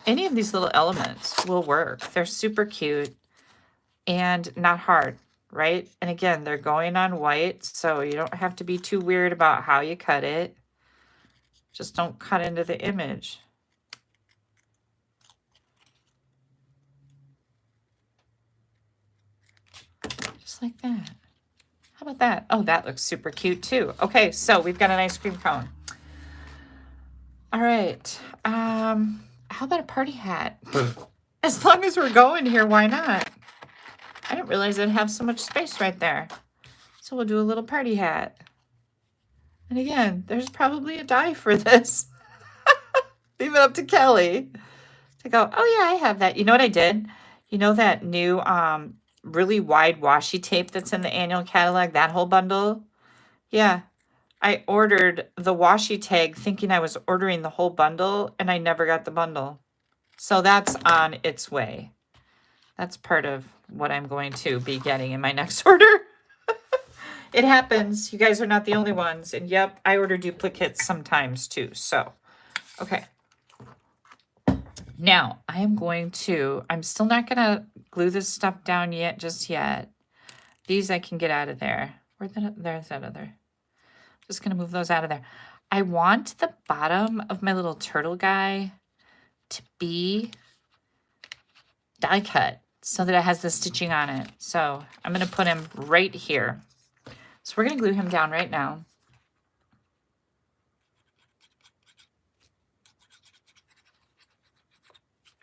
Any of these little elements will work. They're super cute and not hard, right? And again, they're going on white, so you don't have to be too weird about how you cut it. Just don't cut into the image. Just like that. How about that? Oh, that looks super cute too. Okay, so we've got an ice cream cone. All right. How about a party hat? As long as we're going here, why not? I didn't realize I'd have so much space right there. So we'll do a little party hat. And again, there's probably a die for this. Leave it up to Kelly to go, oh yeah, I have that. You know what I did? You know that new really wide washi tape that's in the annual catalog, that whole bundle? Yeah. I ordered the washi tag thinking I was ordering the whole bundle, and I never got the bundle. So that's on its way. That's part of what I'm going to be getting in my next order. It happens. You guys are not the only ones. And yep, I order duplicates sometimes too. So, okay. Now, I'm still not going to glue this stuff down just yet. These I can get out of there. There's that other. Just going to move those out of there. I want the bottom of my little turtle guy to be die cut so that it has the stitching on it. So I'm going to put him right here. So we're going to glue him down right now.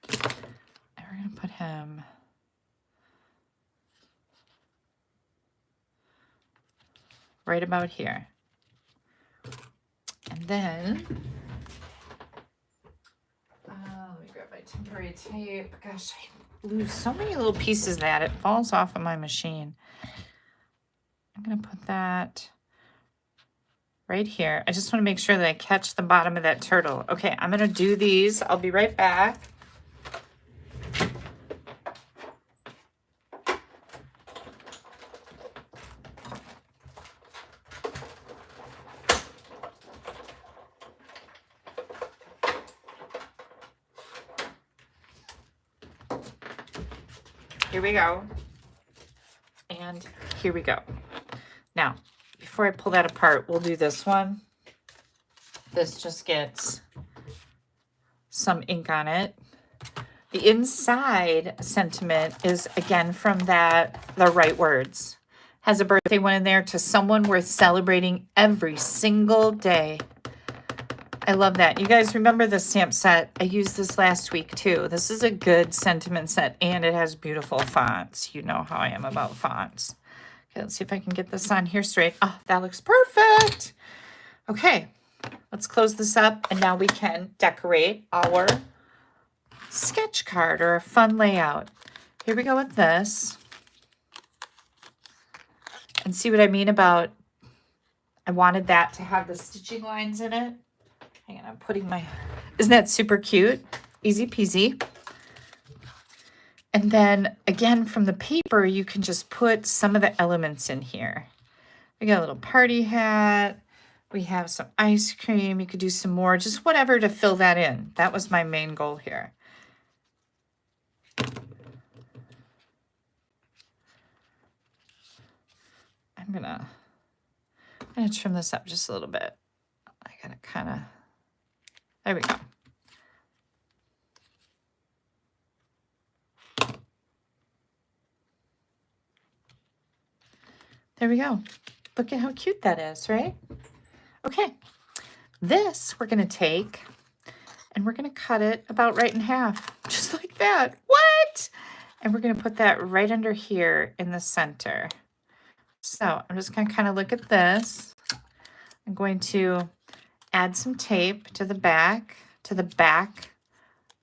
And we're going to put him right about here. And then, let me grab my temporary tape. Gosh, I lose so many little pieces that it falls off of my machine. I'm going to put that right here. I just want to make sure that I catch the bottom of that turtle. Okay, I'm going to do these. I'll be right back. Here we go. And here we go. Now, before I pull that apart, we'll do this one. This just gets some ink on it. The inside sentiment is, again, from The Right Words. Has a birthday one in there: to someone worth celebrating every single day. I love that. You guys remember the stamp set? I used this last week too. This is a good sentiment set and it has beautiful fonts. You know how I am about fonts. Okay, let's see if I can get this on here straight. Oh, that looks perfect. Okay, let's close this up and now we can decorate our sketch card or a fun layout. Here we go with this. And see what I mean about, I wanted that to have the stitching lines in it. Hang on, I'm putting my, isn't that super cute? Easy peasy. And then again, from the paper, you can just put some of the elements in here. We got a little party hat. We have some ice cream. You could do some more, just whatever to fill that in. That was my main goal here. I'm gonna trim this up just a little bit. I gotta kind of, there we go. There we go. Look at how cute that is, right? Okay, this we're gonna take and we're gonna cut it about right in half, just like that. What? And we're gonna put that right under here in the center. So I'm just gonna kind of look at this. I'm going to add some tape to the back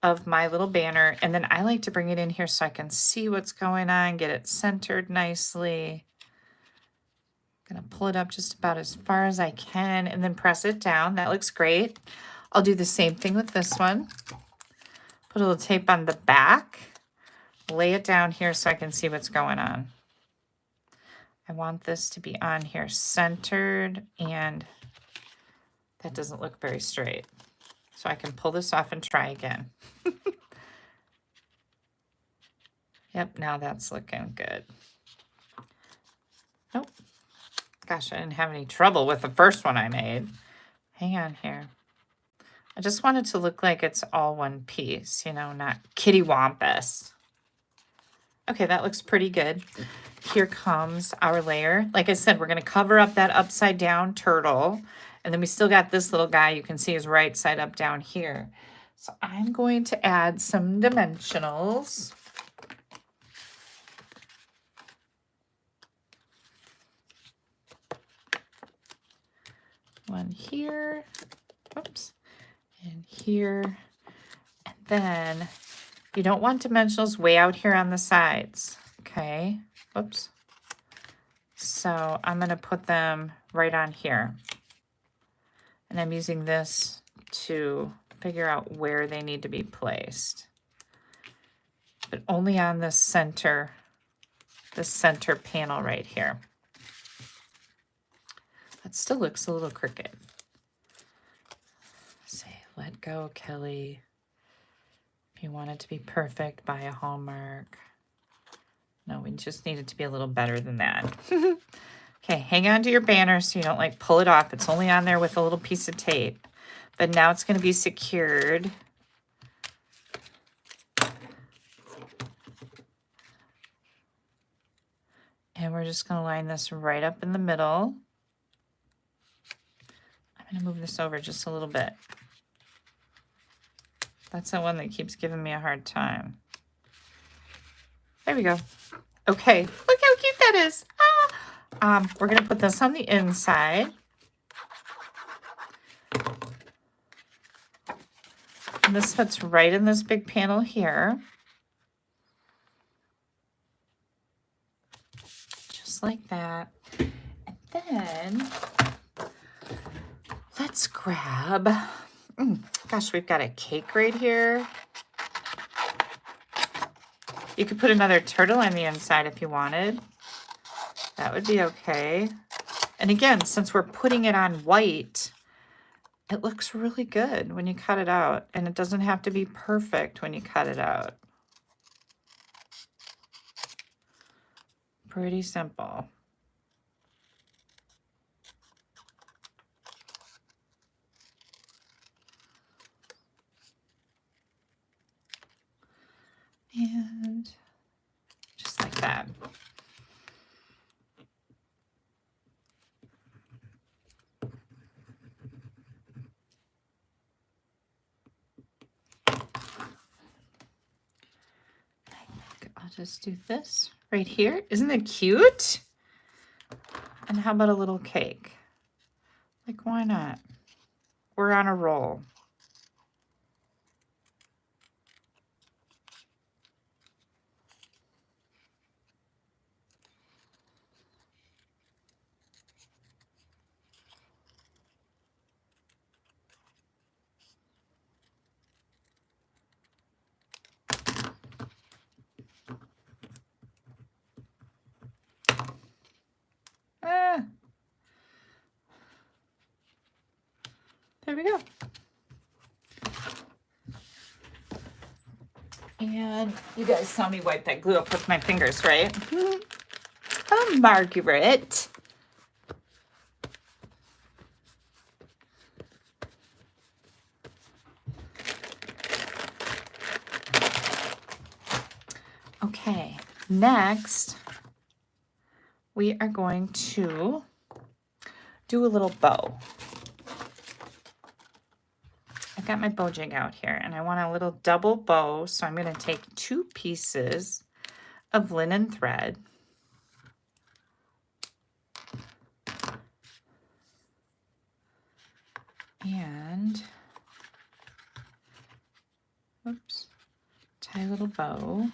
of my little banner. And then I like to bring it in here so I can see what's going on, get it centered nicely. I'm gonna pull it up just about as far as I can and then press it down. That looks great. I'll do the same thing with this one. Put a little tape on the back, lay it down here so I can see what's going on. I want this to be on here centered, and that doesn't look very straight. So I can pull this off and try again. Yep, now that's looking good. Oh, gosh, I didn't have any trouble with the first one I made. Hang on here. I just want it to look like it's all one piece, you know, not kittywampus. Okay, that looks pretty good. Here comes our layer. Like I said, we're going to cover up that upside down turtle. And then we still got this little guy you can see is right side up down here. So I'm going to add some dimensionals. One here. Oops. And here. And then you don't want dimensionals way out here on the sides. Okay. Whoops. So I'm going to put them right on here. And I'm using this to figure out where they need to be placed. But only on the center panel right here. That still looks a little crooked. Say, let go, Kelly. If you want it to be perfect, buy a Hallmark. No, we just need it to be a little better than that. Okay, hang on to your banner so you don't like pull it off. It's only on there with a little piece of tape. But now it's going to be secured. And we're just going to line this right up in the middle. I'm going to move this over just a little bit. That's the one that keeps giving me a hard time. There we go. Okay, look how cute that is. We're going to put this on the inside. And this fits right in this big panel here. Just like that. And then let's grab, gosh, we've got a cake right here. You could put another turtle on the inside if you wanted. That would be okay. And again, since we're putting it on white, it looks really good when you cut it out. And it doesn't have to be perfect when you cut it out. Pretty simple. And just like that. just do this right here. Isn't it cute? And how about a little cake? Like, why not? We're on a roll. There we go. And you guys saw me wipe that glue up with my fingers, right? Oh, Margaret. Okay, next we are going to do a little bow. I've got my bow jig out here and I want a little double bow. So I'm going to take 2 pieces of linen thread. And, oops, tie a little bow.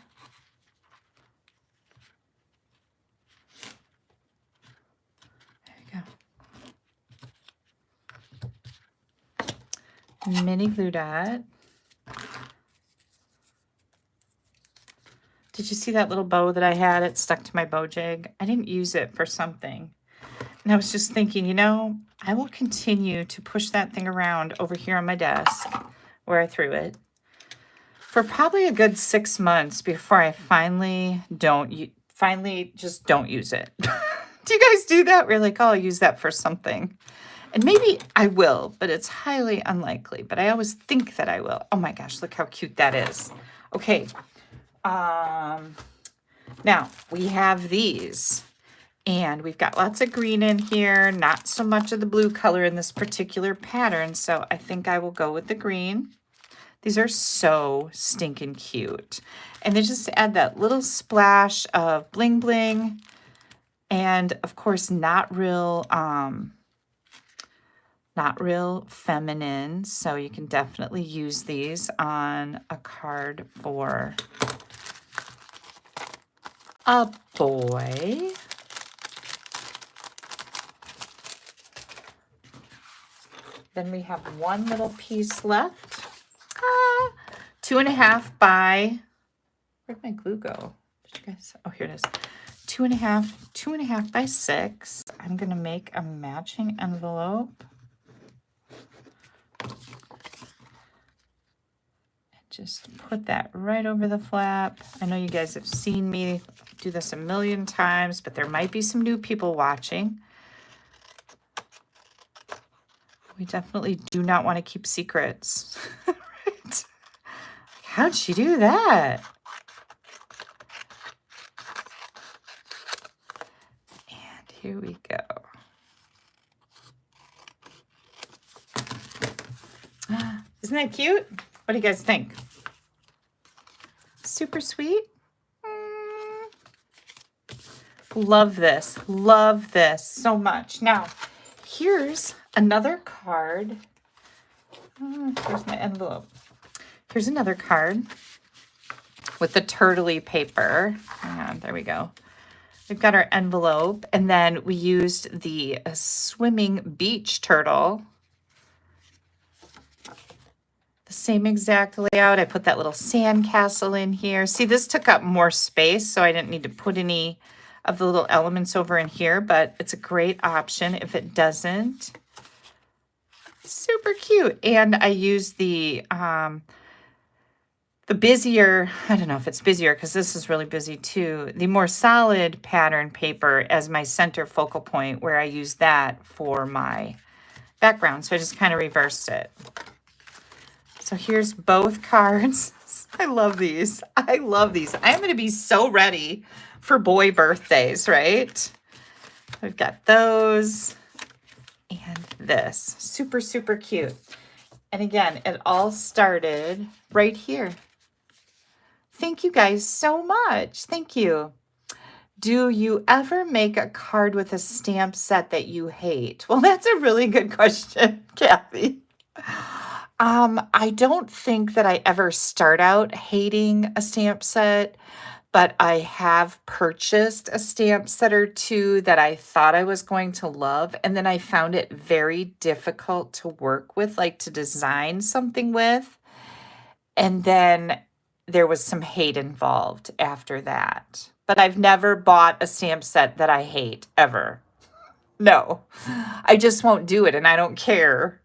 There you go. Mini glue dot. Did you see that little bow that I had? It stuck to my bow jig. I didn't use it for something. And I was just thinking, you know, I will continue to push that thing around over here on my desk where I threw it for probably a good 6 months before I finally just don't use it. Do you guys do that? We're like, oh, I'll use that for something. And maybe I will, but it's highly unlikely. But I always think that I will. Oh my gosh, look how cute that is. Okay. Now we have these. And we've got lots of green in here, not so much of the blue color in this particular pattern. So I think I will go with the green. These are so stinking cute. And they just add that little splash of bling bling. And of course, not real feminine. So you can definitely use these on a card for a boy. Then we have one little piece left. 2.5 by, where'd my glue go? Did you guys, oh, here it is. 2.5 by 6. I'm gonna make a matching envelope. And just put that right over the flap. I know you guys have seen me do this a million times, but there might be some new people watching. We definitely do not want to keep secrets. Right? How'd she do that? And here we go. Isn't that cute? What do you guys think? Super sweet. Love this. Love this so much. Now, here's another card. Where's my envelope? Here's another card with the turtley paper. Hang on, there we go. We've got our envelope, and then we used the swimming beach turtle. The same exact layout. I put that little sand castle in here. See, this took up more space, so I didn't need to put any of the little elements over in here, but it's a great option if it doesn't. Super cute. And I use the busier, I don't know if it's busier because this is really busy too, the more solid pattern paper as my center focal point, where I use that for my background. So I just kind of reversed it. So here's both cards. I love these. I love these. I'm going to be so ready for boy birthdays, right? We've got those and this. Super, super cute. And again, it all started right here. Thank you guys so much. Thank you. Do you ever make a card with a stamp set that you hate? Well, that's a really good question, Kathy. I don't think that I ever start out hating a stamp set, but I have purchased a stamp set or two that I thought I was going to love, and then I found it very difficult to work with, like to design something with. And then there was some hate involved after that. But I've never bought a stamp set that I hate, ever. No, I just won't do it, and I don't care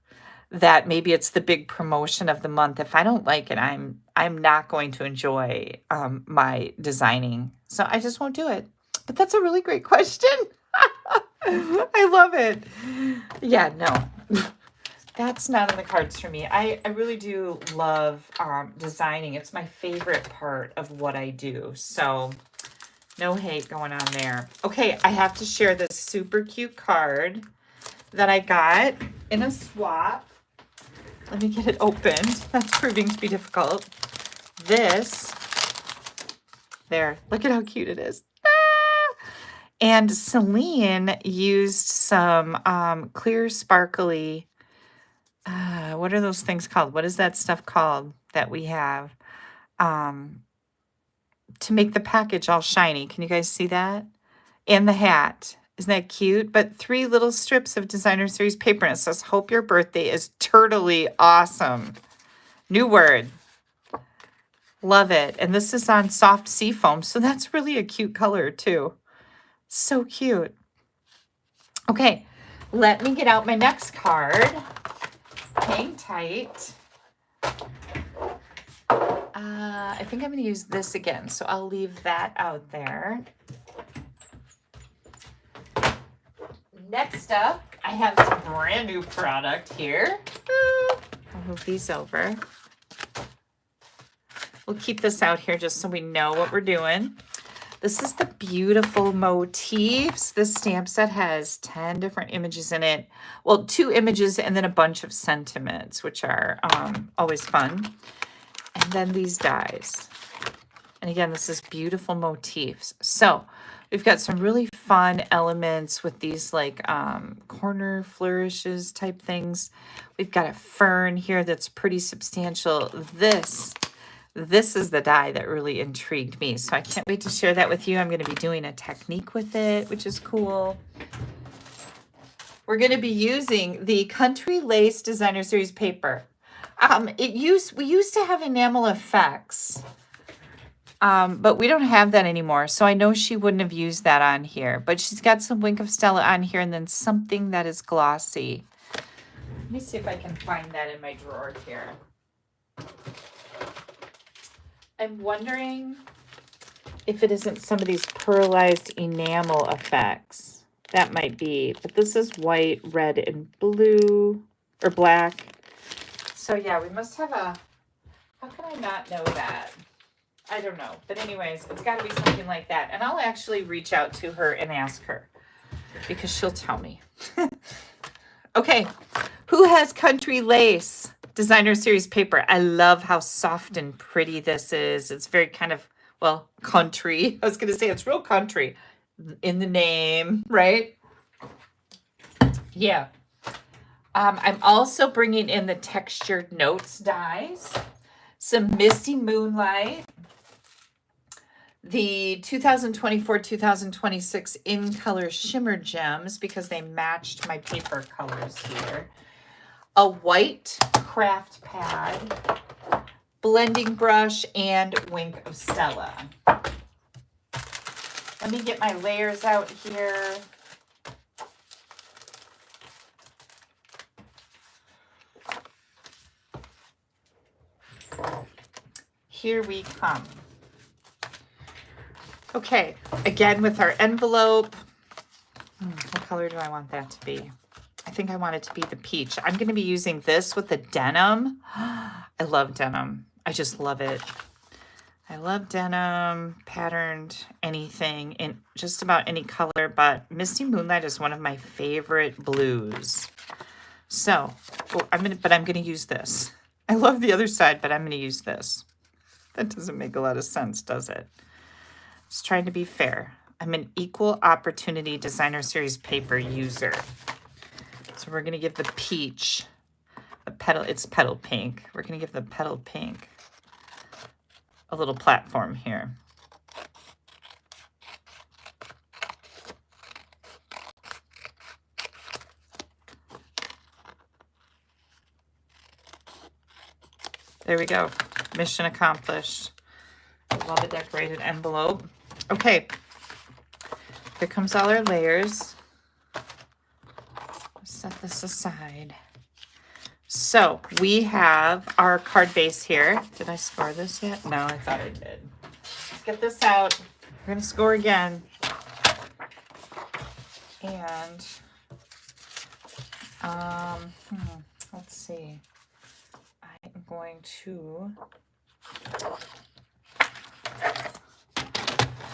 that maybe it's the big promotion of the month. If I don't like it, I'm not going to enjoy my designing. So I just won't do it. But that's a really great question. I love it. Yeah, no. That's not in the cards for me. I really do love designing. It's my favorite part of what I do. So no hate going on there. Okay, I have to share this super cute card that I got in a swap. Let me get it opened. That's proving to be difficult. This, there, look at how cute it is. Ah! And Celine used some clear sparkly, what are those things called? What is that stuff called that we have to make the package all shiny? Can you guys see that? And the hat. Isn't that cute? But 3 little strips of designer series paper. And it says, hope your birthday is turtly awesome. New word. Love it. And this is on soft sea foam. So that's really a cute color too. So cute. Okay, let me get out my next card. Hang tight. I think I'm going to use this again. So I'll leave that out there. Next up, I have some brand new product here. I'll move these over. We'll keep this out here just so we know what we're doing. This is the beautiful motifs. This stamp set has 10 different images in it. Well, 2 images and then a bunch of sentiments, which are always fun. And then these dies. And again, this is beautiful motifs. So we've got some really fun elements with these like corner flourishes type things. We've got a fern here that's pretty substantial. This is the die that really intrigued me. So I can't wait to share that with you. I'm going to be doing a technique with it, which is cool. We're going to be using the Country Lace Designer Series paper. We used to have enamel effects. But we don't have that anymore. So I know she wouldn't have used that on here. But she's got some Wink of Stella on here and then something that is glossy. Let me see if I can find that in my drawer here. I'm wondering if it isn't some of these pearlized enamel effects. That might be. But this is white, red, and blue. Or black. So yeah, we must have a... How can I not know that? I don't know. But anyways, it's got to be something like that. And I'll actually reach out to her and ask her because she'll tell me. Okay. Who has Country Lace Designer Series paper? I love how soft and pretty this is. It's very kind of, well, country. I was going to say it's real country in the name, right? Yeah. I'm also bringing in the textured notes dies. Some Misty Moonlight. The 2024-2026 In Color Shimmer Gems because they matched my paper colors here. A white craft pad, blending brush, and Wink of Stella. Let me get my layers out here. Here we come. Okay, again with our envelope. What color do I want that to be? I think I want it to be the peach. I'm going to be using this with the denim. I love denim. I just love it. I love denim, patterned, anything in just about any color, but Misty Moonlight is one of my favorite blues. So, I'm going to use this. I love the other side, but I'm going to use this. That doesn't make a lot of sense, does it? Just trying to be fair. I'm an equal opportunity designer series paper user. So we're going to give the peach a petal. It's petal pink. We're going to give the petal pink a little platform here. There we go. Mission accomplished. Love a decorated envelope. Okay. Here comes all our layers. Set this aside. So we have our card base here. Did I score this yet? No, I thought I did. Let's get this out. We're going to score again. And let's see. I am going to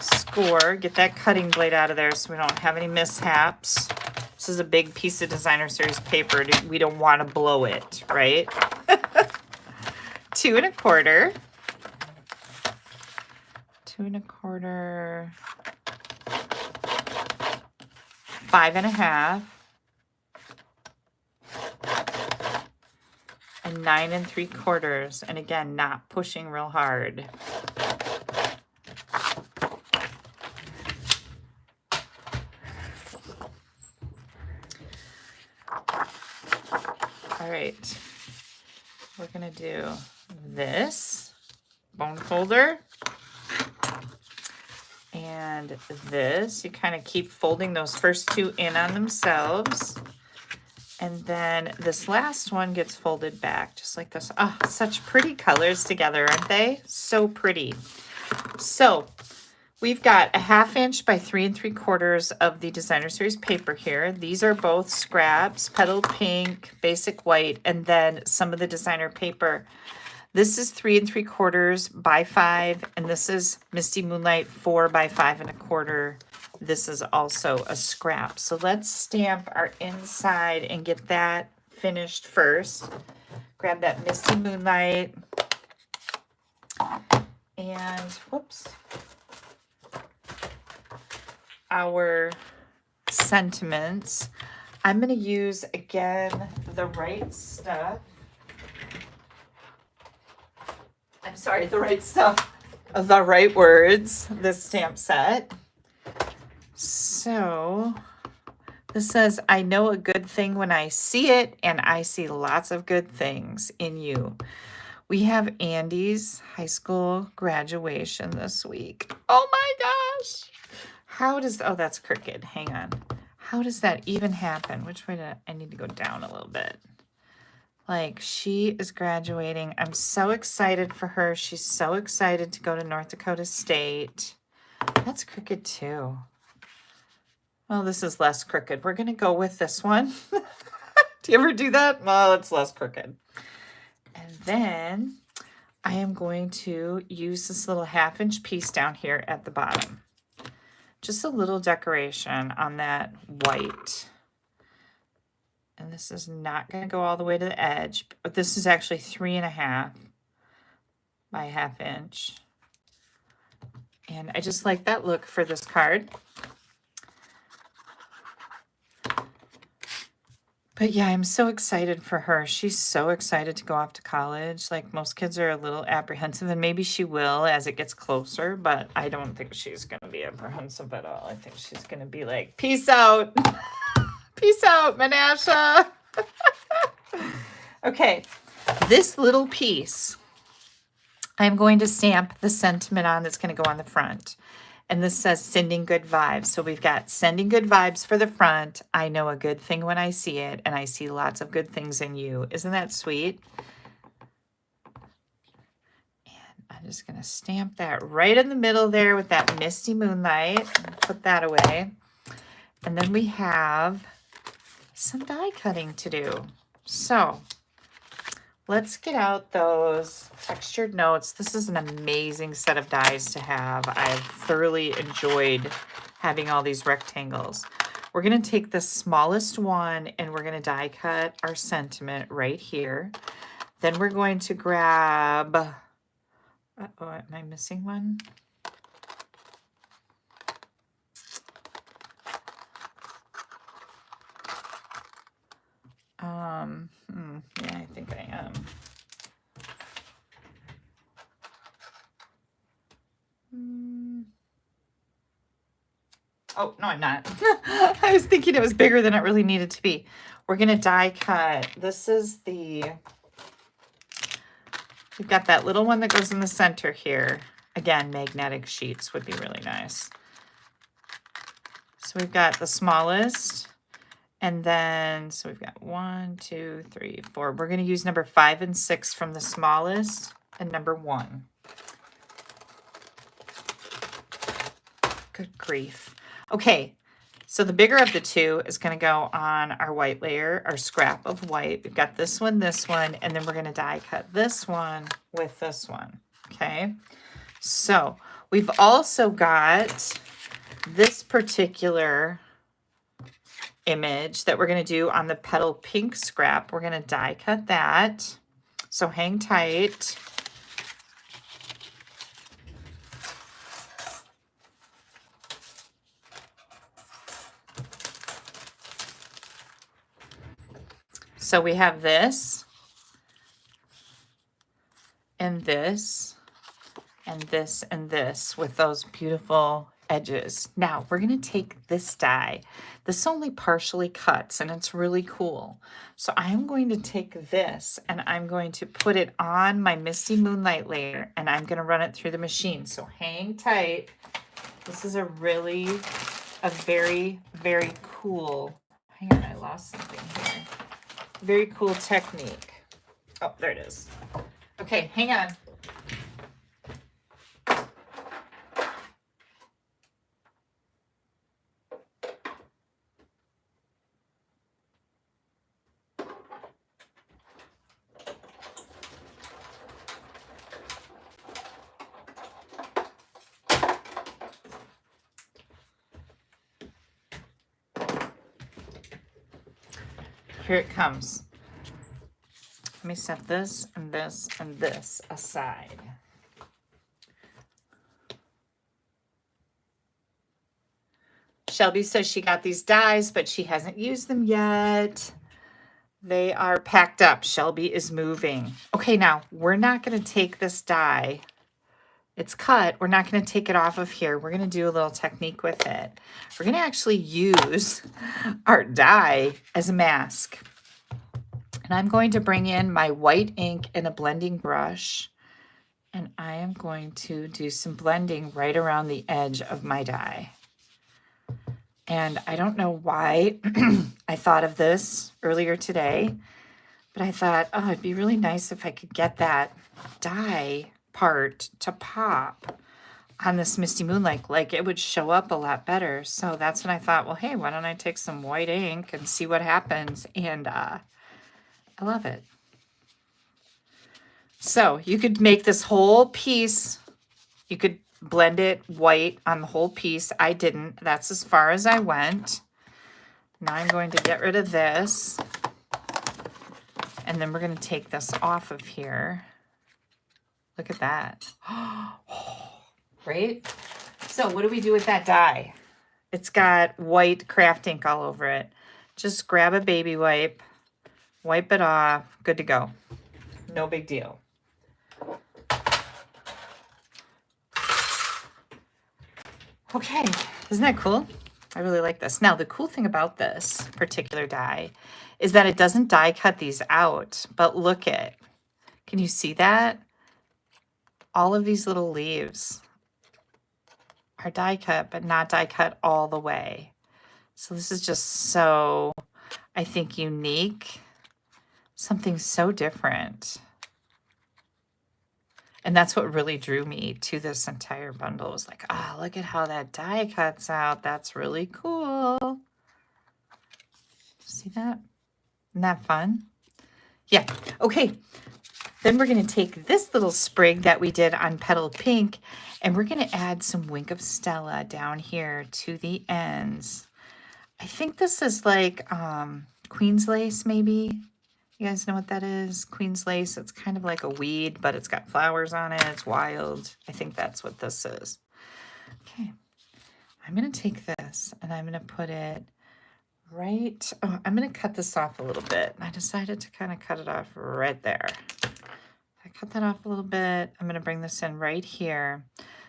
score, get that cutting blade out of there so we don't have any mishaps. This is a big piece of designer series paper. We don't want to blow it, right? 2 1/4. 2 1/4. 5 1/2. And 9 3/4. And again, not pushing real hard. All right, we're gonna do this bone folder and this. You kind of keep folding those first 2 in on themselves. And then this last one gets folded back just like this. Oh, such pretty colors together, aren't they? So pretty. So we've got a 1/2 inch by 3 3/4 of the designer series paper here. These are both scraps, petal pink, basic white, and then some of the designer paper. This is 3 3/4 by 5, and this is Misty Moonlight 4 by 5 1/4. This is also a scrap. So let's stamp our inside and get that finished first. Grab that Misty Moonlight. And, whoops. Our sentiments. I'm going to use, again, the right stuff. I'm sorry, the right stuff. The right words, this stamp set. So this says, I know a good thing when I see it, and I see lots of good things in you. We have Andy's high school graduation this week. Oh my gosh. How does, oh, that's crooked. Hang on. How does that even happen? Which way did I need to go down a little bit? Like, she is graduating. I'm so excited for her. She's so excited to go to North Dakota State. That's crooked too. Well, this is less crooked. We're going to go with this one. Do you ever do that? Well, it's less crooked. And then I am going to use this little 1/2 inch piece down here at the bottom. Just a little decoration on that white. And this is not going to go all the way to the edge, but this is actually 3 1/2 by 1/2 inch. And I just like that look for this card. But yeah, I'm so excited for her. She's so excited to go off to college. Like, most kids are a little apprehensive, and maybe she will as it gets closer, but I don't think she's going to be apprehensive at all. I think she's going to be like, peace out. Peace out, Menasha. Okay, this little piece, I'm going to stamp the sentiment on that's going to go on the front. And this says sending good vibes. So we've got sending good vibes for the front. I know a good thing when I see it, and I see lots of good things in you. Isn't that sweet? And I'm just going to stamp that right in the middle there with that Misty Moonlight. Put that away. And then we have some die cutting to do. So let's get out those textured notes. This is an amazing set of dies to have. I've thoroughly enjoyed having all these rectangles. We're going to take the smallest one and we're going to die cut our sentiment right here. Then we're going to grab Uh-oh, am I missing one? Yeah, I think I am. Oh, no, I'm not. I was thinking it was bigger than it really needed to be. We're going to die cut. This is we've got that little one that goes in the center here. Again, magnetic sheets would be really nice. So we've got the smallest, and then, so we've got 1, 2, 3, 4. We're going to use number 5 and 6 from the smallest and number 1. Good grief. Okay, so the bigger of the two is going to go on our white layer, our scrap of white. We've got this one, and then we're going to die cut this one with this one. Okay, so we've also got this particular image that we're going to do on the petal pink scrap. We're going to die cut that. So hang tight. So we have this and this and this and this with those beautiful edges. Now we're going to take this die. This only partially cuts and it's really cool. So I'm going to take this and I'm going to put it on my Misty Moonlight layer and I'm going to run it through the machine. So hang tight. This is a very, very cool, hang on, I lost something here. Very cool technique. Oh, there it is. Okay, hang on. Here it comes. Let me set this and this and this aside. Shelby says she got these dies, but she hasn't used them yet. They are packed up. Shelby is moving. Okay, now we're not going to take this die. It's cut. We're not going to take it off of here. We're going to do a little technique with it. We're going to actually use our die as a mask. And I'm going to bring in my white ink and a blending brush. And I am going to do some blending right around the edge of my die. And I don't know why I thought of this earlier today, but I thought, oh, it'd be really nice if I could get that die part to pop on this Misty Moonlight. Like it would show up a lot better. So that's when I thought, well, hey, why don't I take some white ink and see what happens? And I love it. So you could make this whole piece, you could blend it white on the whole piece. I didn't. That's as far as I went. Now I'm going to get rid of this. And then we're going to take this off of here. Look at that. Right? So what do we do with that die? It's got white craft ink all over it. Just grab a baby wipe, wipe it off, good to go. No big deal. Okay, isn't that cool? I really like this. Now, the cool thing about this particular die is that it doesn't die cut these out, but look at, can you see that? All of these little leaves are die cut, but not die cut all the way. So this is just so, I think, unique. Something so different. And that's what really drew me to this entire bundle. It was like, oh, look at how that die cuts out. That's really cool. See that? Isn't that fun? Yeah. Okay. Then we're going to take this little sprig that we did on Petal Pink, and we're going to add some Wink of Stella down here to the ends. I think this is like Queen's lace, maybe. You guys know what that is? Queen's lace. It's kind of like a weed, but it's got flowers on it. It's wild. I think that's what this is. Okay. I'm going to take this and I'm going to put it right. Oh, I'm going to cut this off a little bit. I decided to kind of cut it off right there. I cut that off a little bit. I'm going to bring this in right here.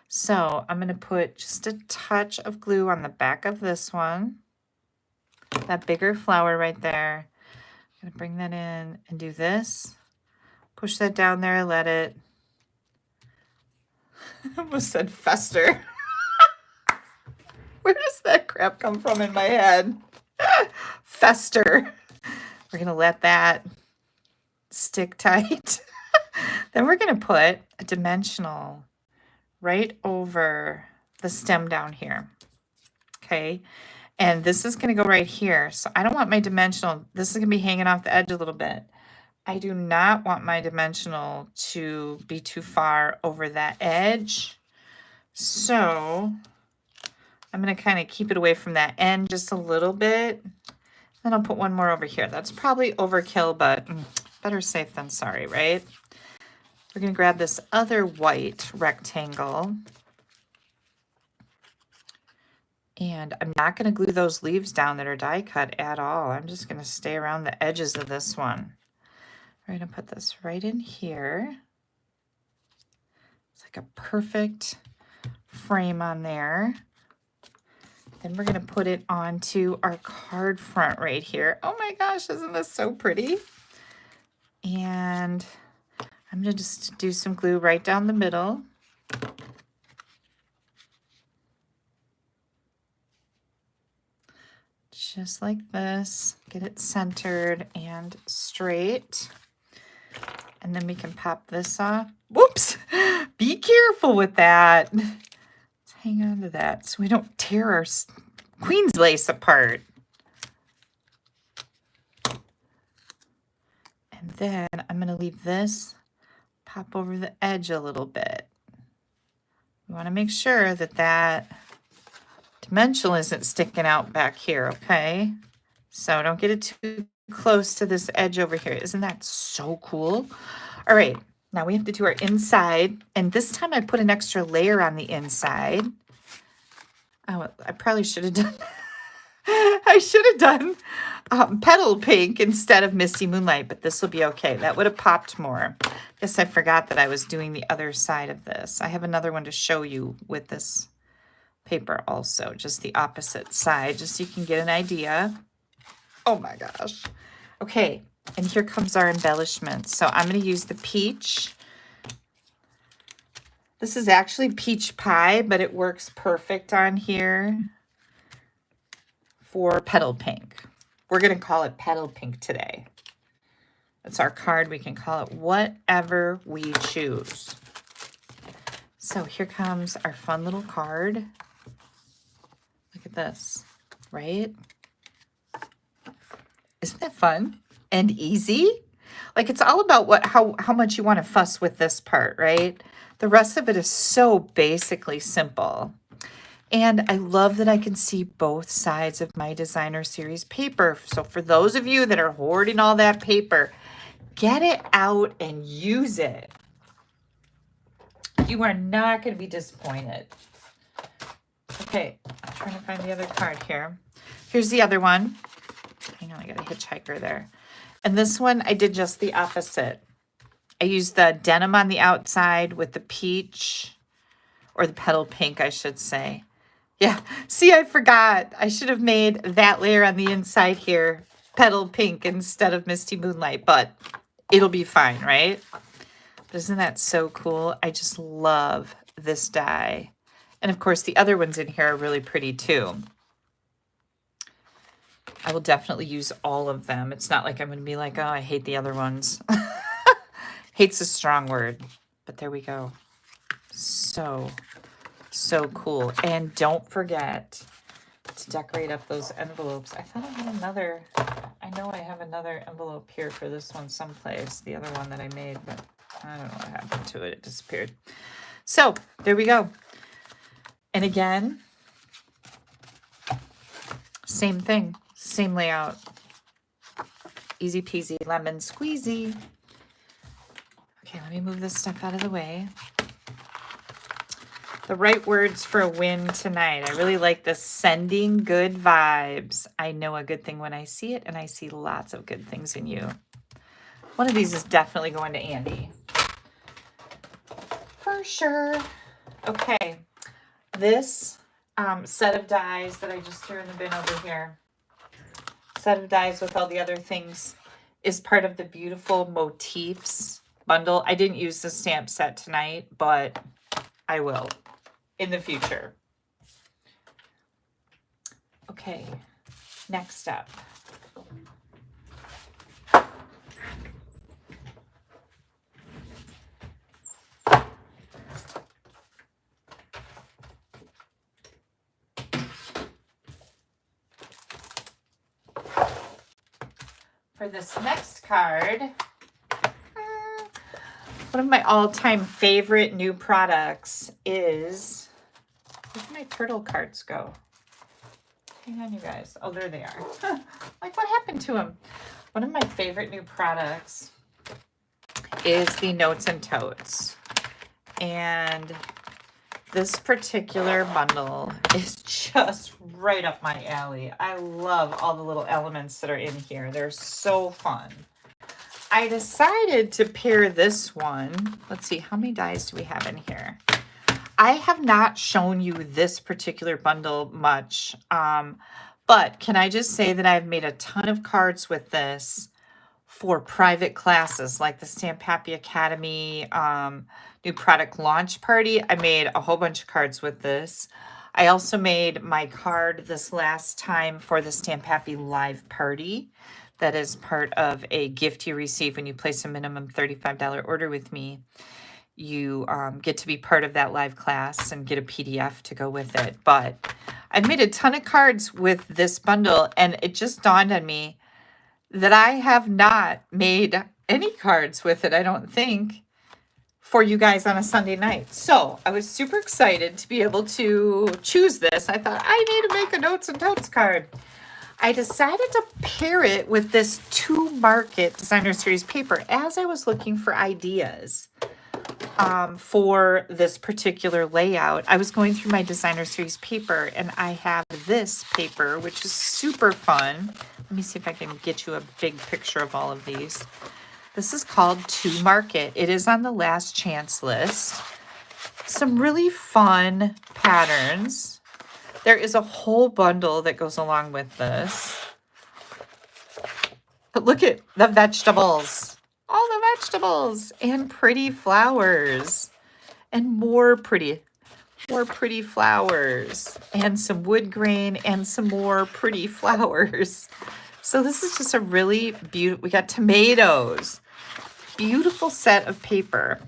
So I'm going to put just a touch of glue on the back of this one. That bigger flower right there. I'm going to bring that in and do this. Push that down there, let it, I almost said fester. Where does that crap come from in my head? Fester. We're going to let that stick tight. Then we're going to put a dimensional right over the stem down here. Okay. And this is going to go right here. So I don't want my dimensional. This is going to be hanging off the edge a little bit. I do not want my dimensional to be too far over that edge. So I'm going to kind of keep it away from that end just a little bit. Then I'll put one more over here. That's probably overkill, but better safe than sorry, right? We're going to grab this other white rectangle. And I'm not going to glue those leaves down that are die cut at all. I'm just going to stay around the edges of this one. We're going to put this right in here. It's like a perfect frame on there. Then we're going to put it onto our card front right here. Oh my gosh, isn't this so pretty? And I'm going to just do some glue right down the middle. Just like this. Get it centered and straight. And then we can pop this off. Whoops! Be careful with that. Let's hang on to that so we don't tear our Queen's lace apart. And then I'm going to leave this pop over the edge a little bit. We want to make sure that that dimensional isn't sticking out back here, okay? So don't get it too close to this edge over here. Isn't that so cool? All right, now we have to do our inside. And this time I put an extra layer on the inside. Oh, I probably should have done, I should have done petal pink instead of Misty Moonlight, but this will be okay. That would have popped more. Guess I forgot that I was doing the other side of this. I have another one to show you with this paper also, just the opposite side, just so you can get an idea. Oh my gosh. Okay, and here comes our embellishment. So I'm going to use the peach. This is actually peach pie, but it works perfect on here for petal pink. We're going to call it petal pink today. It's our card. We can call it whatever we choose. So here comes our fun little card. Look at this, right? Isn't that fun and easy? Like, it's all about how much you want to fuss with this part, right? The rest of it is so basically simple. And I love that I can see both sides of my designer series paper. So for those of you that are hoarding all that paper, get it out and use it. You are not going to be disappointed. Okay, I'm trying to find the other card here. Here's the other one. Hang on, I got a hitchhiker there. And this one, I did just the opposite. I used the denim on the outside with the peach, or the petal pink, I should say. Yeah, see, I forgot. I should have made that layer on the inside here petal pink instead of Misty Moonlight, but it'll be fine, right? But isn't that so cool? I just love this die. And of course, the other ones in here are really pretty too. I will definitely use all of them. It's not like I'm going to be like, oh, I hate the other ones. Hate's a strong word, but there we go. So cool. And don't forget to decorate up those envelopes. I thought I had another, I know I have another envelope here for this one someplace, the other one that I made, but I don't know what happened to it. It disappeared. So there we go. And again, same thing, same layout. Easy peasy lemon squeezy. Okay, let me move this stuff out of the way. The right words for a win tonight. I really like this, sending good vibes. I know a good thing when I see it, and I see lots of good things in you. One of these is definitely going to Andy. For sure. Okay, this set of dies that I just threw in the bin over here, set of dies with all the other things, is part of the Beautiful Motifs bundle. I didn't use the stamp set tonight, but I will in the future. Okay, next up. For this next card, one of my all-time favorite new products is, where did my turtle cards go? Hang on, you guys. Oh, there they are. Like, what happened to them? One of my favorite new products is the Notes and Totes. And this particular bundle is just right up my alley. I love all the little elements that are in here. They're so fun. I decided to pair this one. Let's see, how many dies do we have in here? I have not shown you this particular bundle much, but can I just say that I've made a ton of cards with this for private classes like the Stamp Happy Academy, new product launch party. I made a whole bunch of cards with this. I also made my card this last time for the Stamp Happy live party. That is part of a gift you receive when you place a minimum $35 order with me. You get to be part of that live class and get a PDF to go with it. But I've made a ton of cards with this bundle, and it just dawned on me that I have not made any cards with it, I don't think, for you guys on a Sunday night. So I was super excited to be able to choose this. I thought, I need to make a Notes and Totes card. I decided to pair it with this To Market Designer Series paper as I was looking for ideas for this particular layout. I was going through my Designer Series paper, and I have this paper, which is super fun. Let me see if I can get you a big picture of all of these. This is called To Market. It is on the last chance list. Some really fun patterns. There is a whole bundle that goes along with this. But look at the vegetables. All the vegetables and pretty flowers. And more pretty flowers. And some wood grain and some more pretty flowers. So this is just a really beautiful, we got tomatoes. Beautiful set of paper.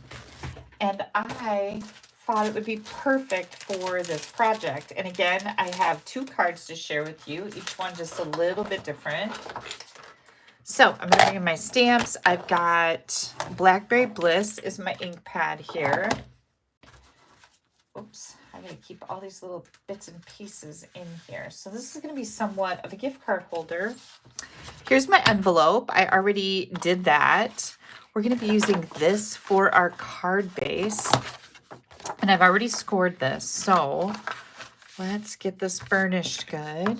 And I thought it would be perfect for this project. And again, I have 2 cards to share with you, each one just a little bit different. So I'm going to bring in my stamps. I've got Blackberry Bliss is my ink pad here. Oops, I got to keep all these little bits and pieces in here. So this is going to be somewhat of a gift card holder. Here's my envelope. I already did that. We're going to be using this for our card base. And I've already scored this, so let's get this burnished good.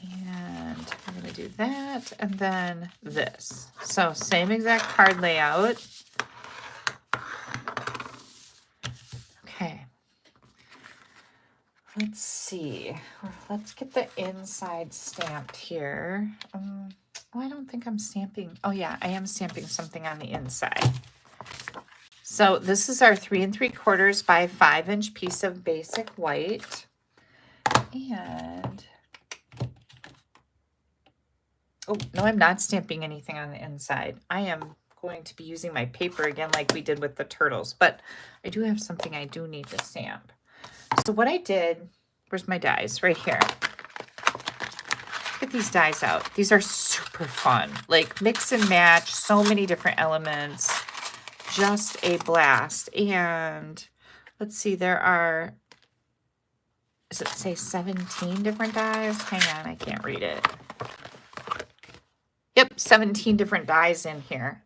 And I'm going to do that, and then this. So same exact card layout. Okay. Let's see. Let's get the inside stamped here. Oh, I don't think I'm stamping. Oh yeah, I am stamping something on the inside. So this is our 3 3/4 by 5-inch piece of basic white. And, oh, no, I'm not stamping anything on the inside. I am going to be using my paper again like we did with the turtles, but I do have something I do need to stamp. So what I did, where's my dies? Right here. Get these dies out. These are super fun. Like mix and match, so many different elements. Just a blast. And let's see, there are does it say 17 different dies? Hang on, I can't read it. Yep, 17 different dies in here.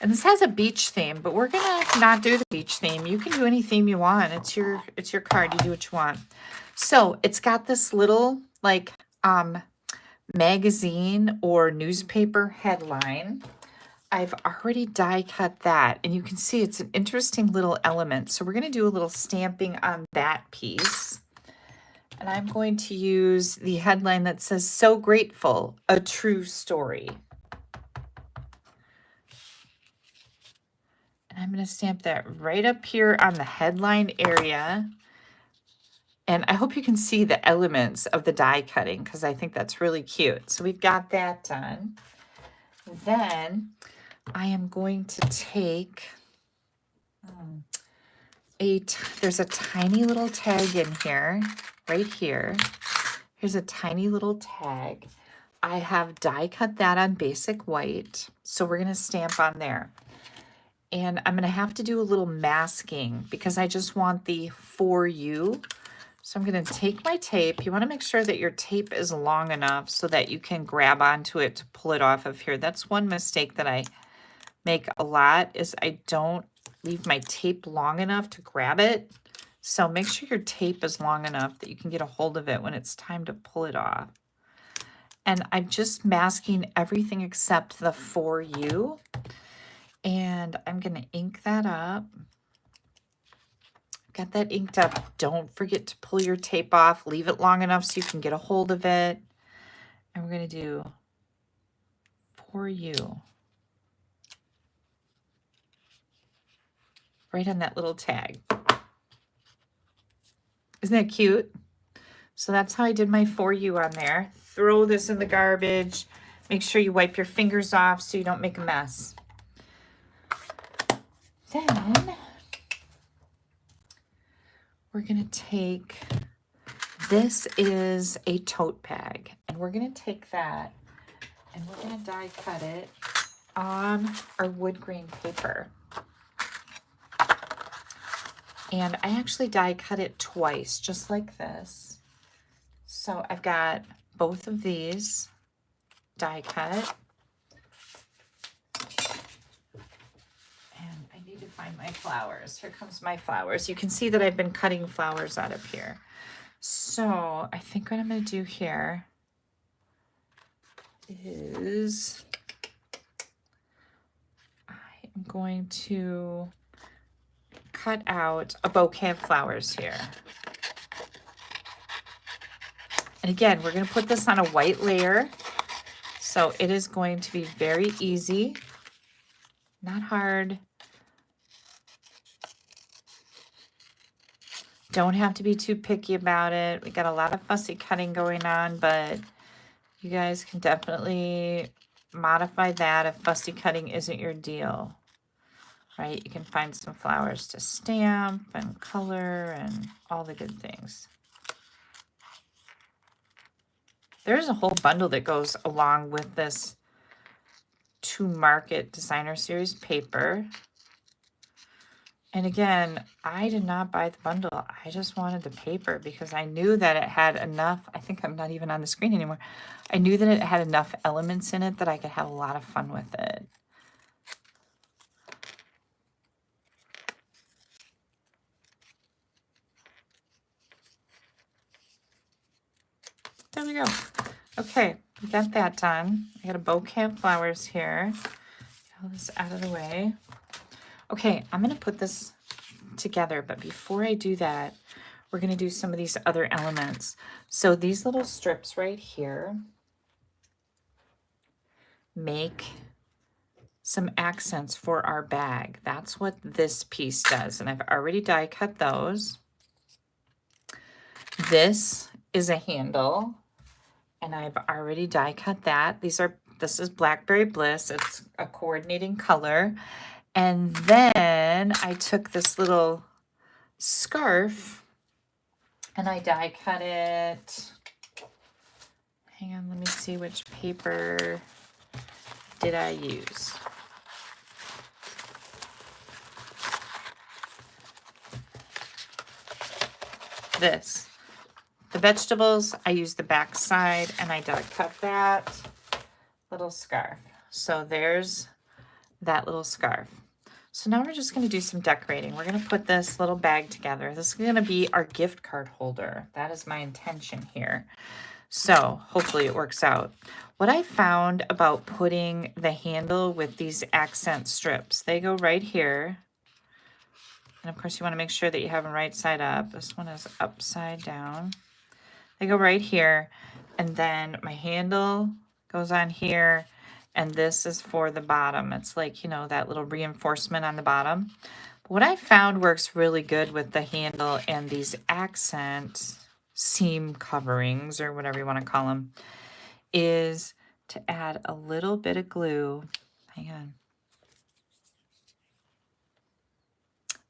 And this has a beach theme, but we're gonna not do the beach theme. You can do any theme you want. It's your card. You do what you want. So it's got this little like magazine or newspaper headline. I've already die cut that, and you can see it's an interesting little element. So we're going to do a little stamping on that piece. And I'm going to use the headline that says, "So Grateful, a True Story." And I'm going to stamp that right up here on the headline area. And I hope you can see the elements of the die cutting because I think that's really cute. So we've got that done. Then I am going to take there's a tiny little tag in here, right here. Here's a tiny little tag. I have die cut that on basic white. So we're going to stamp on there. And I'm going to have to do a little masking because I just want the "For You." So I'm going to take my tape. You want to make sure that your tape is long enough so that you can grab onto it to pull it off of here. That's one mistake that I make a lot, is I don't leave my tape long enough to grab it. So make sure your tape is long enough that you can get a hold of it when it's time to pull it off. And I'm just masking everything except the "For You. And I'm going to ink that up. Got that inked up. Don't forget to pull your tape off. Leave it long enough so you can get a hold of it. And we're going to do "For You" right on that little tag. Isn't that cute? So that's how I did my "For You" on there. Throw this in the garbage. Make sure you wipe your fingers off so you don't make a mess. Then we're going to take, this is a tote bag, and we're going to take that and we're going to die cut it on our wood grain paper. And I actually die cut it twice, just like this. So I've got both of these die cut. And I need to find my flowers. Here comes my flowers. You can see that I've been cutting flowers out of here. So I think what I'm going to do here is I am going to cut out a bouquet of flowers here. And again, we're going to put this on a white layer. So it is going to be very easy, not hard. Don't have to be too picky about it. We got a lot of fussy cutting going on, but you guys can definitely modify that if fussy cutting isn't your deal, right? You can find some flowers to stamp and color and all the good things. There's a whole bundle that goes along with this To Market Designer Series paper. And again, I did not buy the bundle. I just wanted the paper because I knew that it had enough. I think I'm not even on the screen anymore. I knew that it had enough elements in it that I could have a lot of fun with it. There we go. Okay, we got that done. I got a bouquet of flowers here. Get all this out of the way. Okay, I'm going to put this together, but before I do that, we're going to do some of these other elements. So these little strips right here make some accents for our bag. That's what this piece does, and I've already die cut those. This is a handle, and I've already die cut that. This is Blackberry Bliss. It's a coordinating color. And then I took this little scarf and I die cut it. Hang on, let me see which paper did I use. This. the vegetables, I use the back side, and I cut that little scarf. So there's that little scarf. So now we're just going to do some decorating. We're going to put this little bag together. This is going to be our gift card holder. That is my intention here. So hopefully it works out. What I found about putting the handle with these accent strips, they go right here. And of course you want to make sure that you have them right side up. This one is upside down. They go right here. And then my handle goes on here. And this is for the bottom. It's like, you know, that little reinforcement on the bottom. But what I found works really good with the handle and these accent seam coverings, or whatever you want to call them, is to add a little bit of glue. Hang on.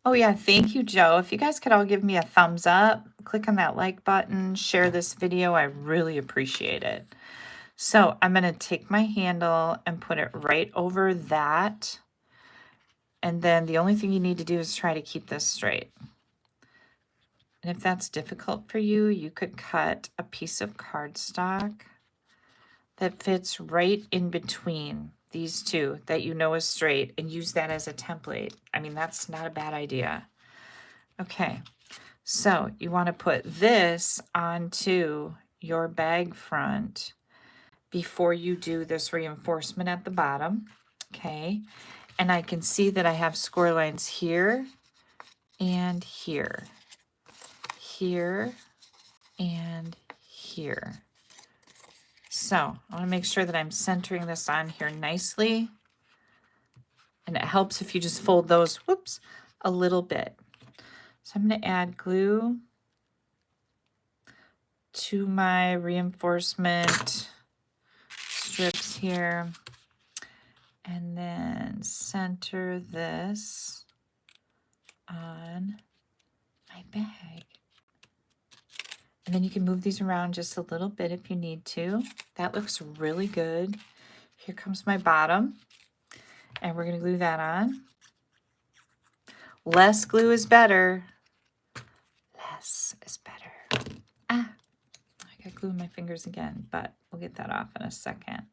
Oh yeah, thank you, Joe. If you guys could all give me a thumbs up, click on that like button, share this video, I really appreciate it. So I'm going to take my handle and put it right over that. And then the only thing you need to do is try to keep this straight. And if that's difficult for you, you could cut a piece of cardstock that fits right in between these two that you know is straight and use that as a template. I mean, that's not a bad idea. Okay, so you want to put this onto your bag front before you do this reinforcement at the bottom. Okay, and I can see that I have score lines here and here, here and here. So I want to make sure that I'm centering this on here nicely. And it helps if you just fold those, whoops, a little bit. So I'm going to add glue to my reinforcement strips here. And then center this on my bag. And then you can move these around just a little bit if you need to. That looks really good. Here comes my bottom. And we're going to glue that on. Less glue is better. Less is better. Ah, I got glue in my fingers again, but we'll get that off in a second.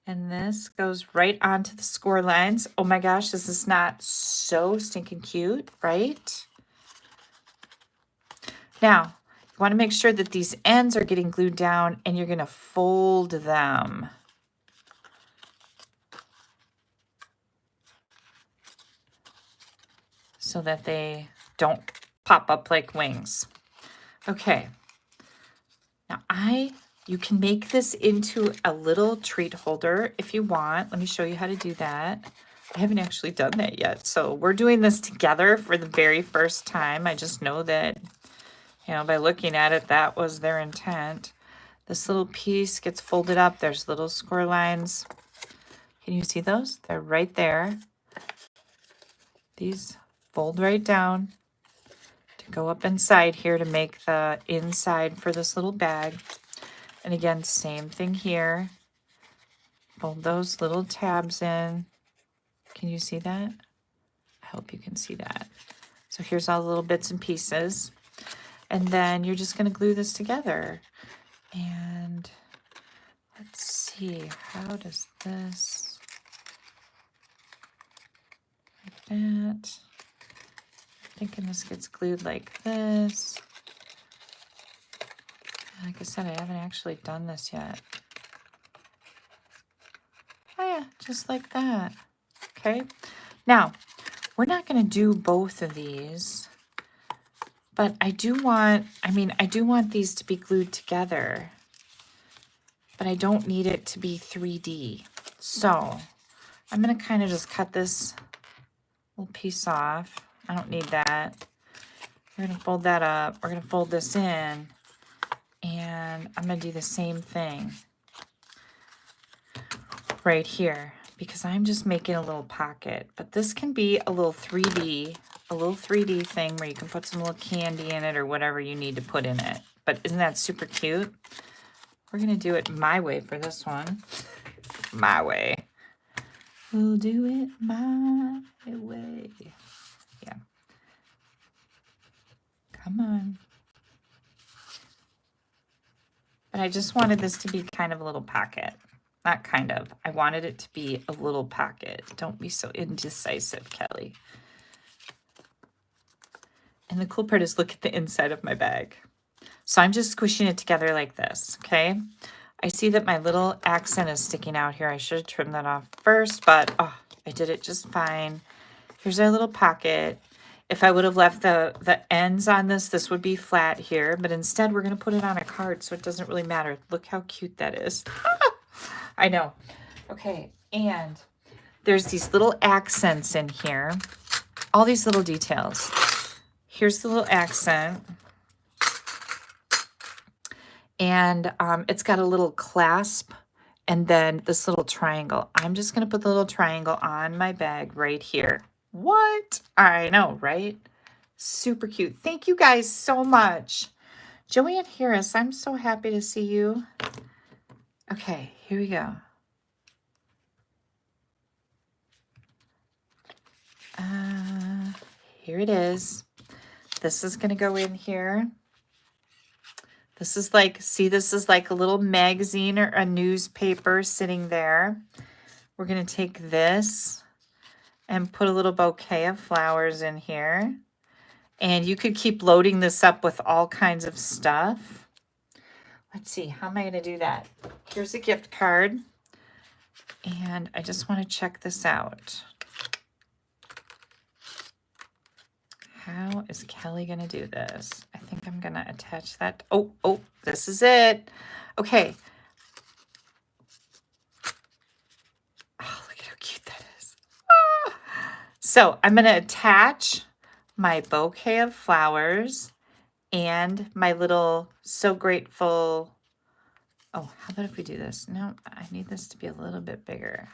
And this goes right onto the score lines. Oh my gosh, this is not so stinking cute, right? Now, you want to make sure that these ends are getting glued down, and you're going to fold them. So that they don't pop up like wings. Okay. Now you can make this into a little treat holder if you want. Let me show you how to do that. I haven't actually done that yet. So we're doing this together for the very first time. I just know that, you know, by looking at it, that was their intent. This little piece gets folded up. There's little score lines. Can you see those? They're right there. These fold right down to go up inside here to make the inside for this little bag. And again, same thing here. Fold those little tabs in. Can you see that? I hope you can see that. So here's all the little bits and pieces. And then you're just going to glue this together. And let's see, how does this, like that. I'm thinking this gets glued like this. Like I said, I haven't actually done this yet. Oh yeah, just like that. Okay. Now, we're not going to do both of these, but I do want these to be glued together, but I don't need it to be 3D. So I'm going to kind of just cut this little piece off. I don't need that. We're going to fold that up. We're going to fold this in, and I'm going to do the same thing right here because I'm just making a little pocket. But this can be a little 3D thing where you can put some little candy in it or whatever you need to put in it. But isn't that super cute? We're going to do it my way for this one. My way. We'll do it my way. Yeah. Come on. But I just wanted this to be kind of a little pocket. Not kind of. I wanted it to be a little pocket. Don't be so indecisive, Kelly. And the cool part is look at the inside of my bag. So I'm just squishing it together like this, okay? I see that my little accent is sticking out here. I should have trimmed that off first, but oh, I did it just fine. Here's our little pocket. If I would have left the ends on this, this would be flat here, but instead we're gonna put it on a card, so it doesn't really matter. Look how cute that is. I know. Okay, and there's these little accents in here. All these little details. Here's the little accent. And it's got a little clasp and then this little triangle. I'm just going to put the little triangle on my bag right here. What? I know, right? Super cute. Thank you guys so much. Joanne Harris, I'm so happy to see you. Okay, here we go. Here it is. This is going to go in here. This is like, see, this is like a little magazine or a newspaper sitting there. We're going to take this and put a little bouquet of flowers in here. And you could keep loading this up with all kinds of stuff. Let's see, how am I going to do that? Here's a gift card. And I just want to check this out. How is Kelly going to do this? I think I'm going to attach that. Oh, this is it. Okay. Oh, look at how cute that is. Ah. So I'm going to attach my bouquet of flowers and my little so grateful. Oh, how about if we do this? No, I need this to be a little bit bigger.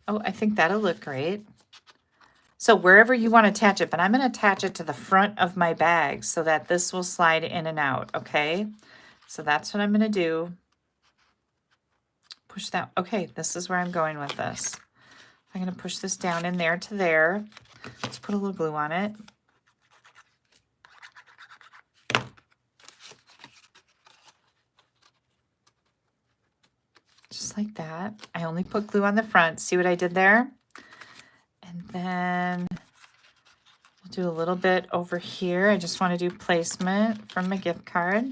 Oh, I think that'll look great. So wherever you want to attach it, but I'm going to attach it to the front of my bag so that this will slide in and out, okay? So that's what I'm going to do. Push that. Okay, this is where I'm going with this. I'm going to push this down in there to there. Let's put a little glue on it. Just like that. I only put glue on the front. See what I did there? And then we'll do a little bit over here. I just want to do placement from my gift card.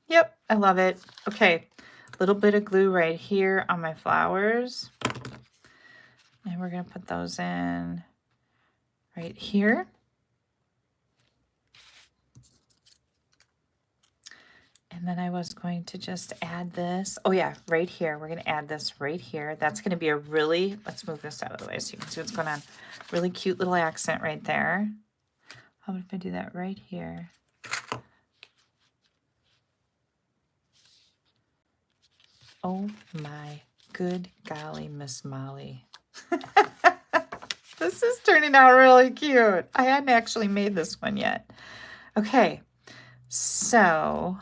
Yep, I love it. Okay, a little bit of glue right here on my flowers. And we're going to put those in right here. And then I was going to just add this. Oh yeah, right here. We're going to add this right here. That's going to be a really, let's move this out of the way so you can see what's going on. Really cute little accent right there. How about if I do that right here? Oh my good golly, Miss Molly. This is turning out really cute. I hadn't actually made this one yet. Okay, so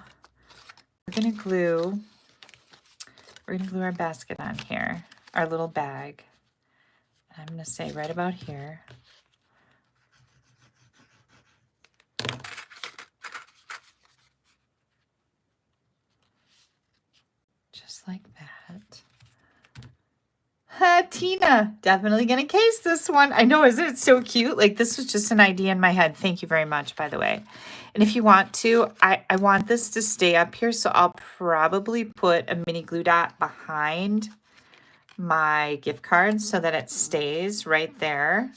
we're gonna glue our basket on here, our little bag. I'm gonna say right about here. Just like that. Tina, definitely gonna case this one. I know, isn't it so cute? Like, this was just an idea in my head. Thank you very much, by the way. And if you want to, I want this to stay up here, so I'll probably put a mini glue dot behind my gift card so that it stays right there.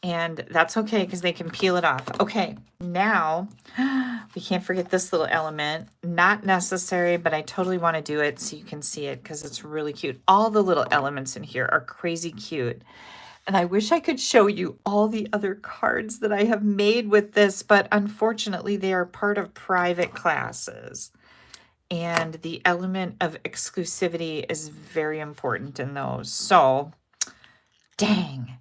And that's okay because they can peel it off. Okay, now we can't forget this little element. Not necessary, but I totally want to do it so you can see it because it's really cute. All the little elements in here are crazy cute. And I wish I could show you all the other cards that I have made with this, but unfortunately they are part of private classes. And the element of exclusivity is very important in those. So, dang.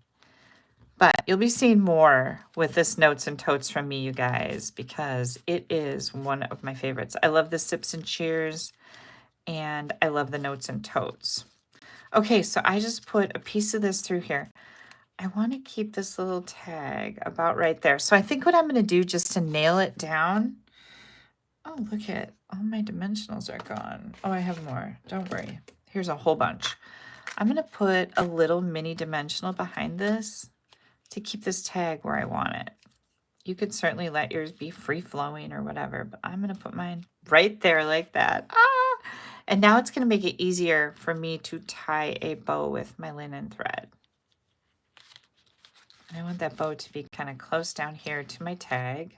But you'll be seeing more with this Notes and Totes from me, you guys, because it is one of my favorites. I love the Sips and Cheers, and I love the Notes and Totes. Okay, so I just put a piece of this through here. I want to keep this little tag about right there. So I think what I'm going to do just to nail it down. Oh, look at all my dimensionals are gone. Oh, I have more. Don't worry. Here's a whole bunch. I'm going to put a little mini dimensional behind this to keep this tag where I want it. You could certainly let yours be free flowing or whatever, but I'm going to put mine right there like that. Ah! And now it's going to make it easier for me to tie a bow with my linen thread. And I want that bow to be kind of close down here to my tag.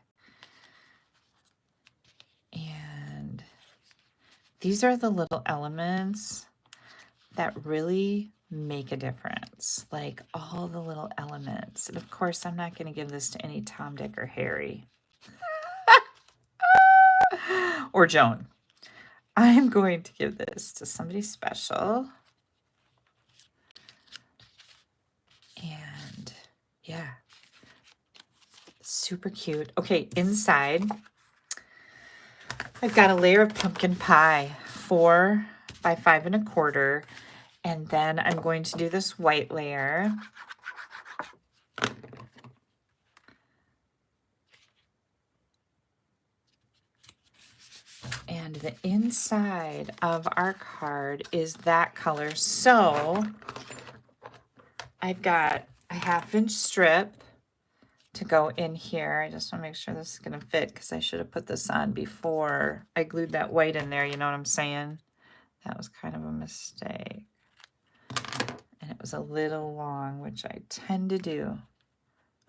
And these are the little elements that really make a difference, like all the little elements. And of course, I'm not going to give this to any Tom, Dick, or Harry. Or Joan. I'm going to give this to somebody special. And yeah, super cute. Okay, inside, I've got a layer of pumpkin pie, 4 by 5 1/4. And then I'm going to do this white layer. And the inside of our card is that color. So I've got a 1/2-inch strip to go in here. I just want to make sure this is going to fit because I should have put this on before I glued that white in there. You know what I'm saying? That was kind of a mistake. And it was a little long, which I tend to do.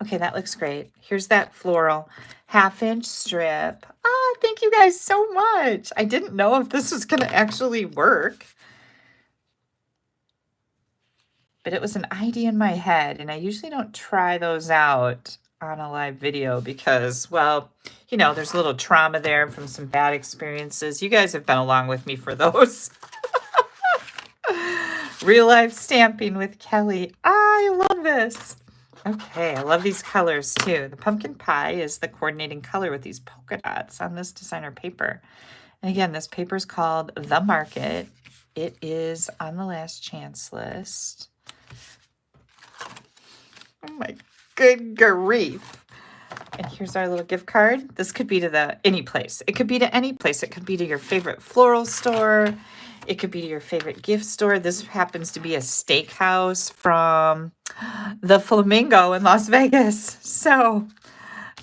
Okay, that looks great. Here's that floral 1/2-inch strip. Ah, thank you guys so much. I didn't know if this was going to actually work. But it was an idea in my head, and I usually don't try those out on a live video because, well, you know, there's a little trauma there from some bad experiences. You guys have been along with me for those. Real life stamping with Kelly. I love this. Okay, I love these colors too. The pumpkin pie is the coordinating color with these polka dots on this designer paper. And again, this paper is called The Market. It is on the last chance list. Oh my good grief. And here's our little gift card. This could be to the anyplace. It could be to any place. It could be to your favorite floral store. It could be to your favorite gift store. This happens to be a steakhouse from the Flamingo in Las Vegas. So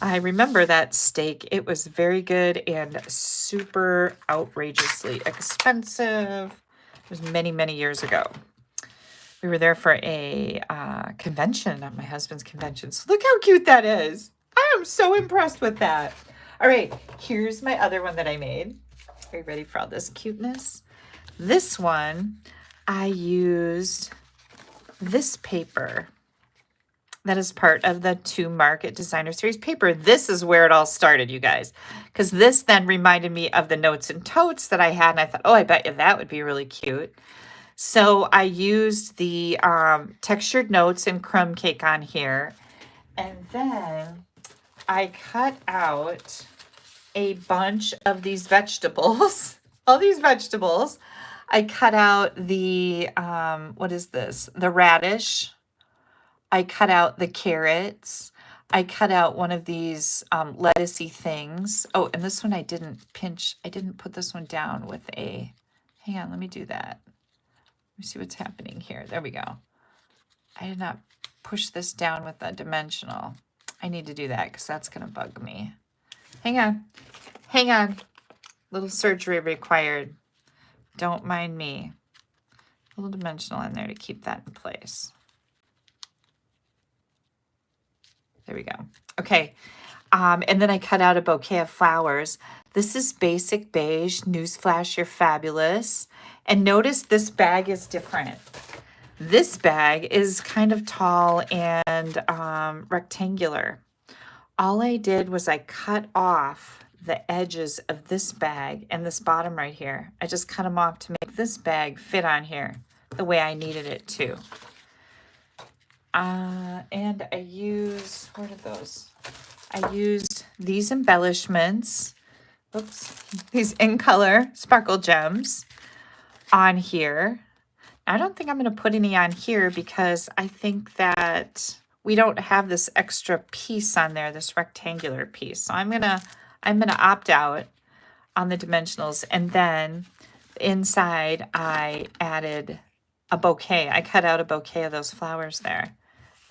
I remember that steak. It was very good and super outrageously expensive. It was many, many years ago. We were there for a convention, at my husband's convention. So look how cute that is. I am so impressed with that. All right, here's my other one that I made. Are you ready for all this cuteness? This one, I used this paper that is part of the To Market Designer Series paper. This is where it all started, you guys, because this then reminded me of the notes and totes that I had, and I thought, oh, I bet you that would be really cute. So I used the textured notes and crumb cake on here, and then I cut out a bunch of these vegetables, all these vegetables. I cut out the, what is this? The radish. I cut out the carrots. I cut out one of these lettucey things. Oh, and this one I didn't put this one down with a, hang on, let me do that. Let me see what's happening here. There we go. I did not push this down with a dimensional. I need to do that because that's going to bug me. Hang on. Hang on. Little surgery required. Don't mind me. A little dimensional in there to keep that in place. There we go. Okay. And then I cut out a bouquet of flowers. This is basic beige. Newsflash, you're fabulous. And notice this bag is different. This bag is kind of tall and rectangular. All I did was I cut off the edges of this bag and this bottom right here. I just cut them off to make this bag fit on here the way I needed it to. And I used, where did those? I used these embellishments, oops, these in color sparkle gems on here I don't think I'm going to put any on here because I think that we don't have this extra piece on there, this rectangular piece. So I'm going to opt out on the dimensionals, and then inside I added a bouquet. I cut out a bouquet of those flowers there.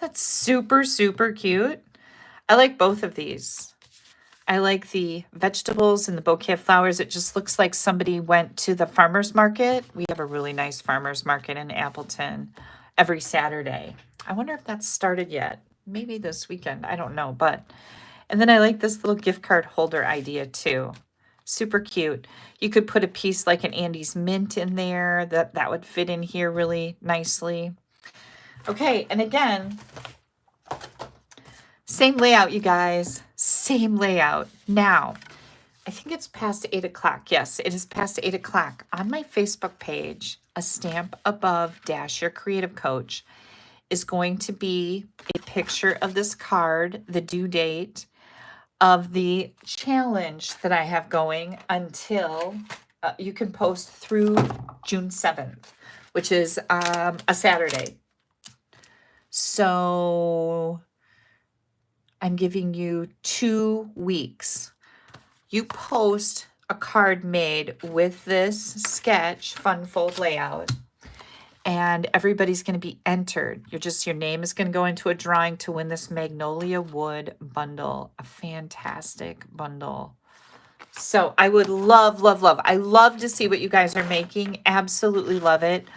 That's super, super cute. I like both of these. I like the vegetables and the bouquet of flowers. It just looks like somebody went to the farmer's market. We have a really nice farmer's market in Appleton every Saturday. I wonder if that's started yet. Maybe this weekend. I don't know. And then I like this little gift card holder idea too. Super cute. You could put a piece like an Andy's Mint in there. That would fit in here really nicely. Okay, and again, same layout, you guys. Same layout. Now, I think it's past 8 o'clock. Yes, it is past 8 o'clock. On my Facebook page, A Stamp Above - Your Creative Coach is going to be a picture of this card, the due date of the challenge that I have going until you can post through June 7th, which is a Saturday. So I'm giving you 2 weeks. You post a card made with this sketch fun fold layout, and everybody's going to be entered. Your name is going to go into a drawing to win this Magnolia Wood bundle, a fantastic bundle. So I would love, love, love. I love to see what you guys are making. Absolutely love it.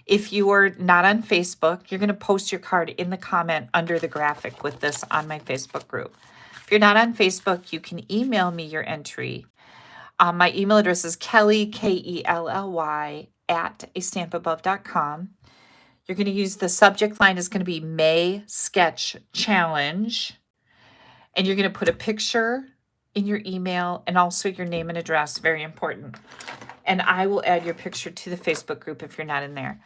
If you are not on Facebook, you're going to post your card in the comment under the graphic with this on my Facebook group. If you're not on Facebook, you can email me your entry. My email address is Kelly, Kelly, at AStampAbove.com. You're going to use the subject line is going to be May Sketch Challenge. And you're going to put a picture in your email and also your name and address. Very important. And I will add your picture to the Facebook group if you're not in there.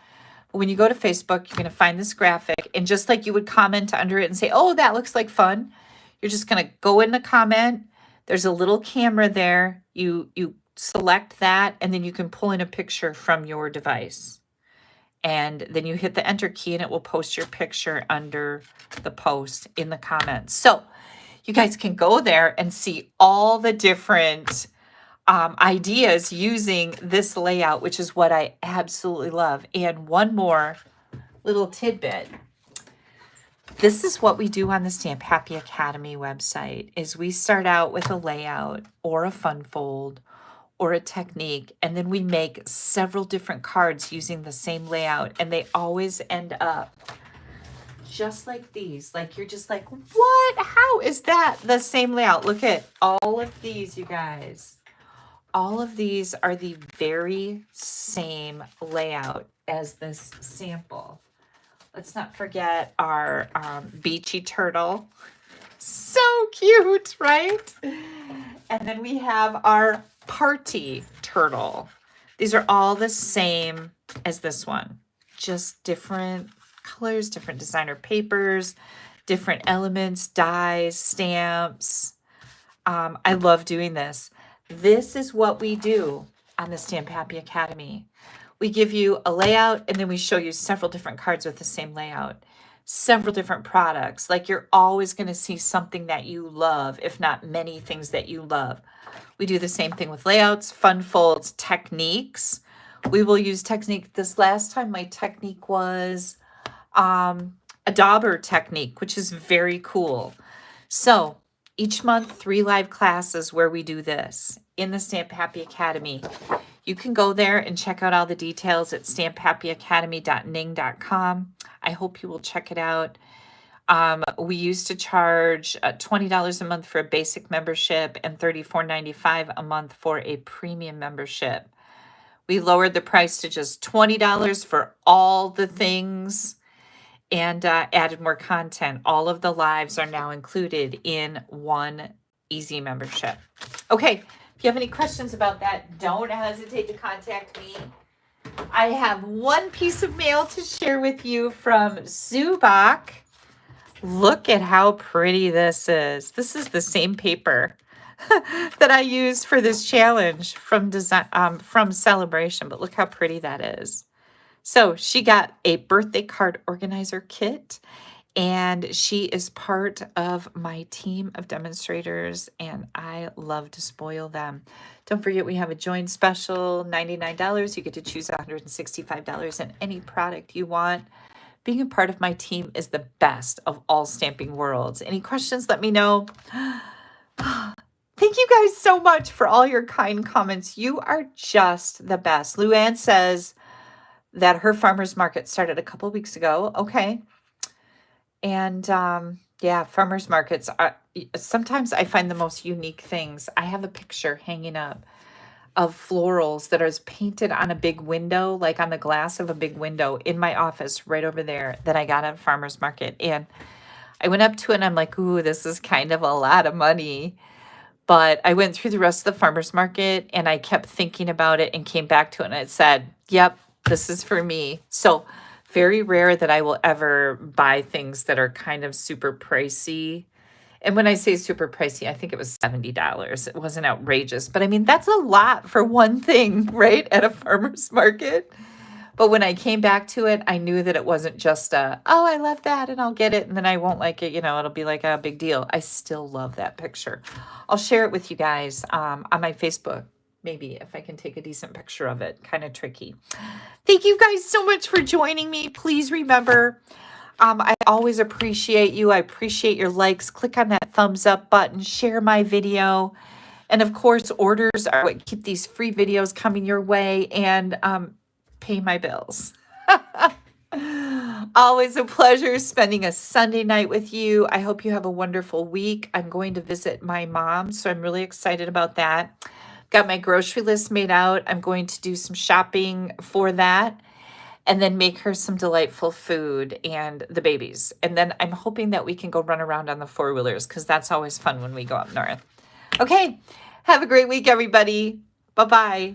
But when you go to Facebook, you're going to find this graphic. And just like you would comment under it and say, oh, that looks like fun, you're just going to go in the comment. There's a little camera there. You select that, and then you can pull in a picture from your device. And then you hit the enter key, and it will post your picture under the post in the comments. So you guys can go there and see all the different ideas using this layout, which is what I absolutely love. And one more little tidbit. This is what we do on the Stamp Happy Academy website, is we start out with a layout or a fun fold or a technique, and then we make several different cards using the same layout, and they always end up just like these. Like, you're just like, what? How is that the same layout? Look at all of these, you guys. All of these are the very same layout as this sample. Let's not forget our beachy turtle. So cute, right? And then we have our party turtle. These are all the same as this one, just different colors, different designer papers, different elements, dies, stamps. I love doing this. This is what we do on the Stamp Happy Academy. We give you a layout, and then we show you several different cards with the same layout, several different products. Like, you're always going to see something that you love, if not many things that you love. We do the same thing with layouts, fun folds, techniques. We will use technique. This last time my technique was a dauber technique, which is very cool. So each month, 3 live classes where we do this in the Stamp Happy Academy. You can go there and check out all the details at stamphappyacademy.ning.com. I hope you will check it out. We used to charge $20 a month for a basic membership and $34.95 a month for a premium membership. We lowered the price to just $20 for all the things and added more content. All of the lives are now included in one easy membership. Okay, if you have any questions about that, don't hesitate to contact me. I have one piece of mail to share with you from Zubak. Look at how pretty this is. This is the same paper that I used for this challenge from Celebration, but look how pretty that is. So she got a birthday card organizer kit, and she is part of my team of demonstrators, and I love to spoil them. Don't forget, we have a join special, $99. You get to choose $165 in any product you want. Being a part of my team is the best of all stamping worlds. Any questions, let me know. Thank you guys so much for all your kind comments. You are just the best. Luann says that her farmer's market started a couple weeks ago. Okay. And yeah, farmers markets are sometimes I find the most unique things. I have a picture hanging up of florals that is painted on a big window, like on the glass of a big window in my office right over there that I got at a farmer's market. And I went up to it and I'm like, ooh, this is kind of a lot of money. But I went through the rest of the farmer's market and I kept thinking about it and came back to it and it said, yep, this is for me. So very rare that I will ever buy things that are kind of super pricey. And when I say super pricey, I think it was $70. It wasn't outrageous, but I mean, that's a lot for one thing, right? At a farmer's market. But when I came back to it, I knew that it wasn't just oh, I love that and I'll get it and then I won't like it. It'll be like a big deal. I still love that picture. I'll share it with you guys on my Facebook. Maybe if I can take a decent picture of it. Kind of tricky. Thank you guys so much for joining me. Please remember, I always appreciate you. I appreciate your likes. Click on that thumbs up button. Share my video. And of course, orders are what keep these free videos coming your way and pay my bills. Always a pleasure spending a Sunday night with you. I hope you have a wonderful week. I'm going to visit my mom, so I'm really excited about that. Got my grocery list made out. I'm going to do some shopping for that and then make her some delightful food and the babies. And then I'm hoping that we can go run around on the four-wheelers because that's always fun when we go up north. Okay, have a great week, everybody. Bye-bye.